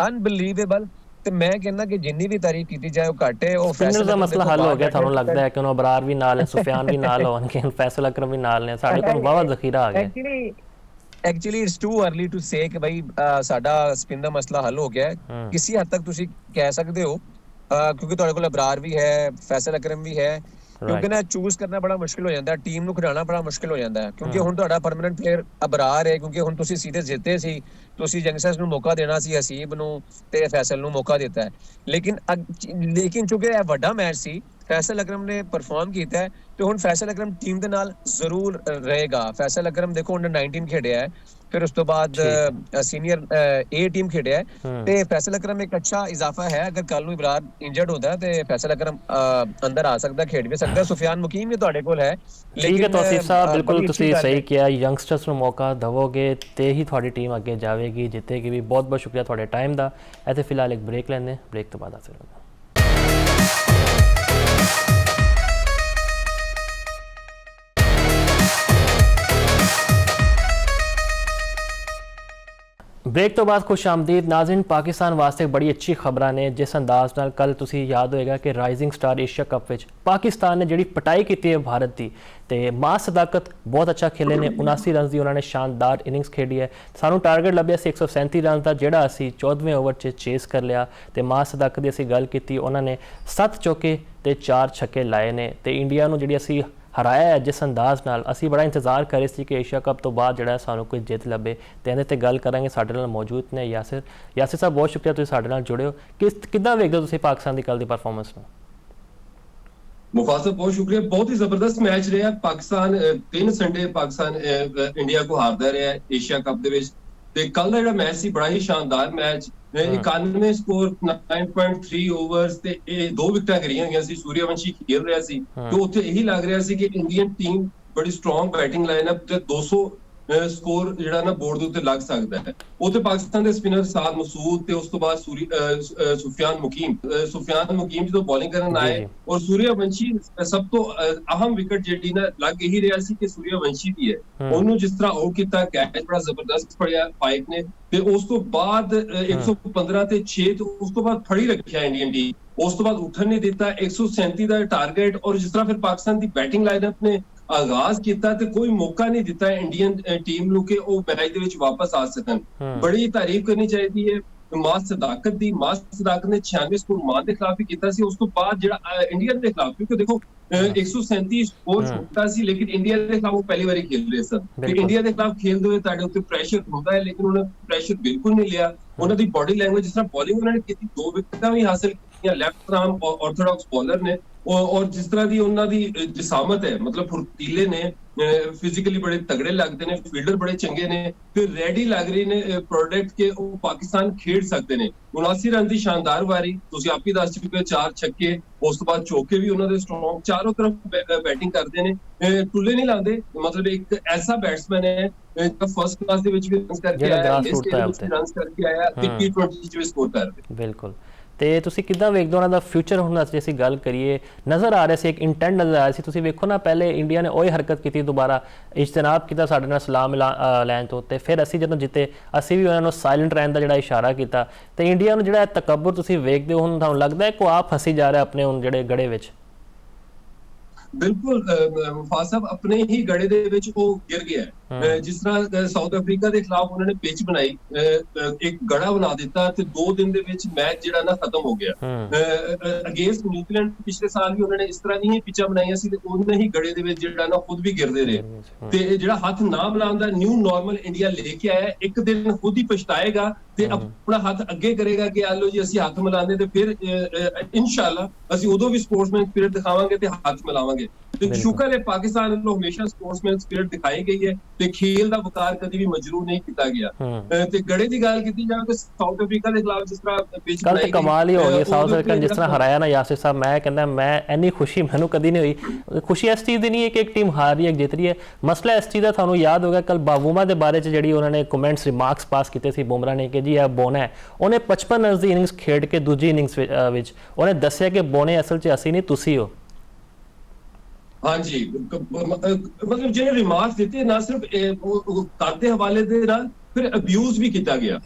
ਅਨਬਿਲੀਵੇਬਲ। ਤੇ ਮੈਂ ਕਹਿੰਦਾ ਕਿ ਜਿੰਨੀ ਵੀ ਤਾਰੀਫ ਕੀਤੀ ਜਾਏ ਉਹ ਘੱਟ ਹੈ। ਉਹ ਫੈਸਲ ਦਾ ਮਸਲਾ ਹੱਲ ਹੋ ਗਿਆ, ਤੁਹਾਨੂੰ ਲੱਗਦਾ ਹੈ ਕਿ ਉਹਨਾਂ ਅਬਰਾਰ ਵੀ ਨਾਲ ਹੈ, ਸੁਫਿਆਨ ਵੀ ਨਾਲ ਹੋਣਗੇ, ਫੈਸਲ ਅਕਰਮ ਵੀ ਨਾਲ ਨੇ, ਸਾਡੇ ਕੋਲ ਬਹੁਤ ਜ਼ਖੀਰਾ ਆ ਗਿਆ। Actually it's too early to say ਕਿ ਭਾਈ ਸਾਡਾ ਸਪਿਨ ਦਾ ਮਸਲਾ ਹੱਲ ਹੋ ਗਿਆ ਹੈ। ਕਿਸੇ ਹੱਦ ਤੱਕ ਤੁਸੀਂ ਕਹਿ ਸਕਦੇ ਹੋ ਕਿਉਂਕਿ ਤੁਹਾਡੇ ਕੋਲ ਅਬਰਾਰ ਵੀ ਹੈ, ਫੈਸਲ ਅਕਰਮ ਵੀ ਹੈ, ਕਿਉਂਕਿ ਨਾ ਚੂਜ਼ ਕਰਨਾ ਬੜਾ ਮੁਸ਼ਕਿਲ ਹੋ ਜਾਂਦਾ, ਟੀਮ ਨੂੰ ਖਿਡਾਉਣਾ ਬੜਾ ਮੁਸ਼ਕਿਲ ਹੋ ਜਾਂਦਾ ਕਿਉਂਕਿ ਹੁਣ ਤੁਹਾਡਾ ਪਰਮਨੈਂਟ ਪਲੇਅਰ ਅਬਰਾਰ ਹੈ। ਕਿਉਂਕਿ ਹੁਣ ਤੁਸੀਂ ਸੀਰੀਜ਼ ਜਿੱਤੇ ਸੀ, ਤੁਸੀਂ ਯੰਗਸਟਰਸ ਨੂੰ ਮੌਕਾ ਦੇਣਾ ਸੀ, ਹਸੀਬ ਨੂੰ ਤੇ ਫੈਸਲ ਨੂੰ ਮੌਕਾ ਦਿੱਤਾ ਹੈ। ਲੇਕਿਨ ਚੁੱਕਿਆ ਇਹ ਵੱਡਾ ਮੈਚ ਸੀ, ਫੈਸਲ ਅਕਰਮ ਨੇ ਪਰਫਾਰਮ ਕੀਤਾ ਹੈ ਤੇ ਹੁਣ ਫੈਸਲ ਅਕਰਮ ਟੀਮ ਦੇ ਨਾਲ ਜ਼ਰੂਰ ਰਹੇਗਾ। ਫੈਸਲ ਅਕਰਮ ਦੇਖੋ ਅੰਡਰ 19 ਖੇਡਿਆ ਹੈ, ਫਿਰ ਉਸ ਤੋਂ ਬਾਅਦ ਸੀਨੀਅਰ A ਟੀਮ ਖੇਡਿਆ ਹੈ ਤੇ ਫੈਸਲ ਅਕਰਮ ਇੱਕ ਅੱਛਾ ਇਜ਼ਾਫਾ ਹੈ। ਅਗਰ ਕੱਲ ਨੂੰ ਇਬਰਾਰ ਇੰਜਰਡ ਹੁੰਦਾ ਹੈ ਤੇ ਫੈਸਲ ਅਕਰਮ ਅੰਦਰ ਆ ਸਕਦਾ, ਖੇਡ ਵੀ ਸਕਦਾ। ਸੁਫਿਆਨ ਮੁਕੀਮ ਵੀ ਤੁਹਾਡੇ ਕੋਲ ਹੈ। ਠੀਕ ਹੈ ਤੌਸੀਫ ਸਾਹਿਬ, ਬਿਲਕੁਲ ਤੁਸੀਂ ਸਹੀ ਕਿਹਾ, ਯੰਗਸਟਰਸ ਨੂੰ ਮੌਕਾ ਦਵੋਗੇ ਤੇ ਹੀ ਤੁਹਾਡੀ ਟੀਮ ਅੱਗੇ ਜਾਵੇਗੀ, ਜਿੱਤੇਗੀ ਵੀ। ਬਹੁਤ ਬਹੁਤ ਸ਼ੁਕਰੀਆ ਤੁਹਾਡੇ ਟਾਈਮ ਦਾ। ਇੱਥੇ ਫਿਲਹਾਲ ਇੱਕ ਬ੍ਰੇਕ ਲੈਂਦੇ, ਬ੍ਰੇਕ ਤੋਂ ਬਾਅਦ ਹਾਜ਼ਰ ਹੋਵਾਂਗੇ। ब्रेक तो बाद खुश आमदीद नाज़रीन। पाकिस्तान वास्ते बड़ी अच्छी खबर ने, जिस अंदाज नाल कल तुसी याद होएगा कि राइजिंग स्टार एशिया कप विच पाकिस्तान ने जिहड़ी पटाई की है भारत की, तो मां सदाकत बहुत अच्छा खेले ने। 79 रन की उन्होंने शानदार इनिंग्स खेडी है। सानू टारगेट लभ्या सी 137 रन का, जिहड़ा असी 14वें ओवर च चेस कर लिया। तो मां सदाकत की असी गल की, उन्होंने 7 चौके ते 4 छक्के लाए ने ते इंडिया नूं जिहड़ी असी हराया है जिस अंदाज नाल। असी बड़ा इंतजार कर रहे थे कि एशिया कप तो बाद जो सानू कोई जित लभे। तो इहदे ते गल करांगे, साडे नाल मौजूद ने यासिर साहब। बहुत शुक्रिया तुसीं साडे नाल जुड़े हो। किद्दां वेखदे हो तुसीं पाकिस्तान दी कल दी परफॉर्मेंस नूं? मुफासल बहुत शुक्रिया, बहुत ही जबरदस्त मैच रहा। पाकिस्तान 3 संडे पाकिस्तान इंडिया को हारदा रहा एशिया कप दे विच। ते कल दा जिहड़ा मैच सी बड़ा ही शानदार मैच, 91 स्कोर 9.3 ओवर्स ते 2 विकेटां गिरियां गईयां सी। सूर्यवंशी खेल रहा सी तो उत्थे यही लग रहा सी कि इंडियन टीम बड़ी स्ट्रॉन्ग बैटिंग लाइनअप ते 200 स्कोर जिहड़ा ना बोर्ड दे उत्ते लग सकदा है। उत्थे पाकिस्तान दे स्पिनर साद मसूद ते उस तो बाद सुफियान मुकीम जो बॉलिंग करन आए और सूर्यवंशी सब तो अहम विकेट जिहड़ी ना लग ही रहा सी कि सूर्यवंशी दी है। ओनू जिस तरह आउट कीता, कैच बड़ा जबरदस्त फड़िया पाइक ने ते उस तो बाद 115 ते 6 तो उस तो बाद फड़ी रखिया इंडियन टीम। उस तो बाद उठन नहीं दिता, 137 दा टारगेट। और जिस तरह फिर पाकिस्तान दी बैटिंग लाइनअप ने आगाज किया तो कोई मौका नहीं दिता इंडियन टीम नूं कि वो मैच दे विच वापस आ सकन। बड़ी तारीफ करनी चाहिए है मां सदाकत दी। मां सदाकत ने 96 स्कोर मां दे खिलाफ ही कीता सी। उस तो बाद जिहड़ा इंडिया दे खिलाफ, क्योंकि देखो 137 स्कोर छोटा सी लेकिन इंडिया दे खिलाफ वो पहली बार खेल रहे सन ते इंडिया दे खिलाफ खेलदे हुए तुहाडे उत्ते प्रेशर हुंदा है, लेकिन उन्होंने प्रेशर बिल्कुल नहीं लिया। उन्हां दी बॉडी लैंग्वेज, जिस तरह बॉलिंग उन्होंने कीती, 2 विकेटां भी हासिल कीतियां लेफ्ट आर्म ऑर्थोडॉक्स बॉलर ने। और जिस तरह की उन्हां दी जिसामत है, मतलब फुर्तीले ने, फिजिकली बड़े तगड़े लगते ने, फील्डर बड़े चंगे ने, फिर रेडी लग रही ने प्रोडक्ट के वो पाकिस्तान खेड सकते ने। 79 रन की शानदार वारी, तुसीं आप ही दस चुके, 4 छक्के, उस तो बाद चौके भी उन्होंने स्ट्रॉन्ग, चारों तरफ बैटिंग करते ने, टुल्ले नहीं लाते। मतलब एक ऐसा बैट्समैन है जो फर्स्ट क्लास दे विच भी रन करके आया, टेस्ट दे विच भी रन करके आया, T20 च भी स्कोर कर रहा है। बिल्कुल ਤੇ ਤੁਸੀਂ ਕਿੱਦਾਂ ਵੇਖਦੇ ਹੋ ਉਹਨਾਂ ਦਾ ਫਿਊਚਰ? ਹੁਣ ਜੇ ਅਸੀਂ ਗੱਲ ਕਰੀਏ, ਨਜ਼ਰ ਆ ਰਿਹਾ ਸੀ ਇੱਕ ਇੰਟੈਂਟ ਨਜ਼ਰ ਆ ਰਿਹਾ ਸੀ। ਤੁਸੀਂ ਵੇਖੋ ਨਾ, ਪਹਿਲੇ ਇੰਡੀਆ ਨੇ ਉਹੀ ਹਰਕਤ ਕੀਤੀ, ਦੁਬਾਰਾ ਇਜਤਨਾਬ ਕੀਤਾ ਸਾਡੇ ਨਾਲ ਸਲਾਮ ਲੈਣ ਤੋਂ, ਤੇ ਫਿਰ ਅਸੀਂ ਜਦੋਂ ਜਿੱਤੇ ਅਸੀਂ ਵੀ ਉਹਨਾਂ ਨੂੰ ਸਾਇਲੈਂਟ ਰਹਿਣ ਦਾ ਜਿਹੜਾ ਇਸ਼ਾਰਾ ਕੀਤਾ। ਤੇ ਇੰਡੀਆ ਨੂੰ ਜਿਹੜਾ ਤਕੱਬਰ ਤੁਸੀਂ ਵੇਖਦੇ ਹੋ, ਹੁਣ ਤੁਹਾਨੂੰ ਲੱਗਦਾ ਹੈ ਕਿ ਆਪ ਫਸੀ ਜਾ ਰਿਹਾ ਆਪਣੇ ਹੁਣ ਜਿਹੜੇ ਗੜੇ ਵਿੱਚ? ਬਿਲਕੁਲ ਮੁਫਾਜ਼ ਸਾਹਿਬ ਆਪਣੇ ਹੀ ਗੜੇ ਦੇ ਵਿੱਚ ਉਹ ਗਿਰ ਗਿਆ ਹੈ। ਜਿਸ ਤਰ੍ਹਾਂ ਸਾਊਥ ਅਫਰੀਕਾ ਦੇ ਖਿਲਾਫ ਉਹਨਾਂ ਨੇ ਪਿਚ ਬਣਾਈ, ਇੱਕ ਗੜਾ ਬਣਾ ਦਿੱਤਾ ਤੇ 2 ਦਿਨ ਦੇ ਵਿੱਚ ਮੈਚ ਜਿਹੜਾ ਨਾ ਖਤਮ ਹੋ ਗਿਆ। ਅਗੇਂਸਟ ਨਿਊਜ਼ੀਲੈਂਡ ਪਿਛਲੇ ਸਾਲ ਵੀ ਉਹਨਾਂ ਨੇ ਇਸ ਤਰ੍ਹਾਂ ਦੀਆਂ ਪਿਚਾਂ ਬਣਾਈਆਂ ਸੀ ਤੇ ਉਹਨਾਂ ਹੀ ਗੜੇ ਦੇ ਵਿੱਚ ਜਿਹੜਾ ਨਾ ਖੁਦ ਵੀ ਗਿਰਦੇ ਰਹੇ। ਤੇ ਜਿਹੜਾ ਹੱਥ ਨਾ ਮਿਲਾਉਣ ਦਾ ਨਿਊ ਨਾਰਮਲ ਇੰਡੀਆ ਲੈ ਕੇ ਆਇਆ, ਇੱਕ ਦਿਨ ਖੁਦ ਹੀ ਪਛਤਾਏਗਾ ਤੇ ਆਪਣਾ ਹੱਥ ਅੱਗੇ ਕਰੇਗਾ ਕਿ ਆ ਲੋ ਜੀ ਅਸੀਂ ਹੱਥ ਮਿਲਾਉਂਦੇ, ਤੇ ਫਿਰ ਇਨਸ਼ਾਅੱਲਾ ਅਸੀਂ ਉਦੋਂ ਵੀ ਸਪੋਰਟਸਮੈਨ ਸਪਿਰਿਟ ਦਿਖਾਵਾਂਗੇ ਤੇ ਹੱਥ ਮਿਲਾਵਾਂਗੇ। ਤੇ ਸ਼ੁਕਰ ਹੈ ਪਾਕਿਸਤਾਨ ਨੂੰ ਹਮੇਸ਼ਾ ਸਪੋਰਟਸਮੈਨ ਸਪਿਰਿਟ ਦਿਖਾਈ ਗਈ ਹੈ ਤੇ ਖੇਲ ਦਾ ਵਕਾਰ ਕਦੀ ਵੀ ਮਜਰੂ ਨਹੀਂ ਕੀਤਾ ਗਿਆ। ਤੇ ਗੜੇ ਦੀ ਗੱਲ ਕੀਤੀ ਜਾਵੇ ਤਾਂ ਸਾਊਥ ਅਫਰੀਕਾ ਦੇ ਖਿਲਾਫ ਜਿਸ ਤਰ੍ਹਾਂ ਪਿਚ ਕੱਲ ਤੇ ਕਮਾਲ ਹੀ ਹੋ ਗਈ। ਸਾਊਥ ਅਫਰੀਕਾ ਜਿਸ ਤਰ੍ਹਾਂ ਹਰਾਇਆ ਨਾ ਯਾਸਿਰ ਸਾਹਿਬ, ਮੈਂ ਕਹਿੰਦਾ ਮੈਂ ਇੰਨੀ ਖੁਸ਼ੀ ਮੈਨੂੰ ਕਦੀ ਨਹੀਂ ਹੋਈ। ਖੁਸ਼ੀ ਇਸ ਚੀਜ਼ ਦੀ ਨਹੀਂ ਹੈ ਕਿ ਇੱਕ ਟੀਮ ਹਾਰ ਰਹੀ ਹੈ, ਜਿੱਤ ਰਹੀ ਹੈ। ਮਸਲਾ ਇਸ ਚੀਜ਼ ਦਾ ਤੁਹਾਨੂੰ ਯਾਦ ਹੋਗਾ ਕੱਲ ਬਾਬੂਮਾ ਦੇ ਬਾਰੇ 'ਚ ਜਿਹੜੀ ਉਹਨਾਂ ਨੇ ਕਮੈਂਟਸ ਰਿਮਾਰਕਸ ਪਾਸ ਕੀਤੇ ਸੀ ਬੁਮਰਾ ਨੇ ਕਿ ਜੀ ਇਹ ਬੋਨਾ ਹੈ। ਉਹਨੇ 55 ਰਨਸ ਦੀ ਇਨਿੰਗਸ ਖੇਡ ਕੇ ਦੂਜੀ ਇਨਿੰਗਸ ਵਿੱਚ ਉਹਨੇ ਦੱਸਿਆ ਕਿ ਬੋਨੇ ਅਸਲ 'ਚ ਅਸੀਂ ਨਹੀਂ ਤੁਸੀਂ ਹੋ। ਹਾਂਜੀ, ਮਤਲਬ ਜਿਹੜੇ ਰਿਮਾਰਕਸ ਦਿੱਤੇ ਨਾ ਸਿਰਫ ਘਰ ਦੇ ਹਵਾਲੇ ਦੇ ਨਾਲ, ਫਿਰ ਅਬਿਊਜ਼ ਵੀ ਕੀਤਾ ਗਿਆ।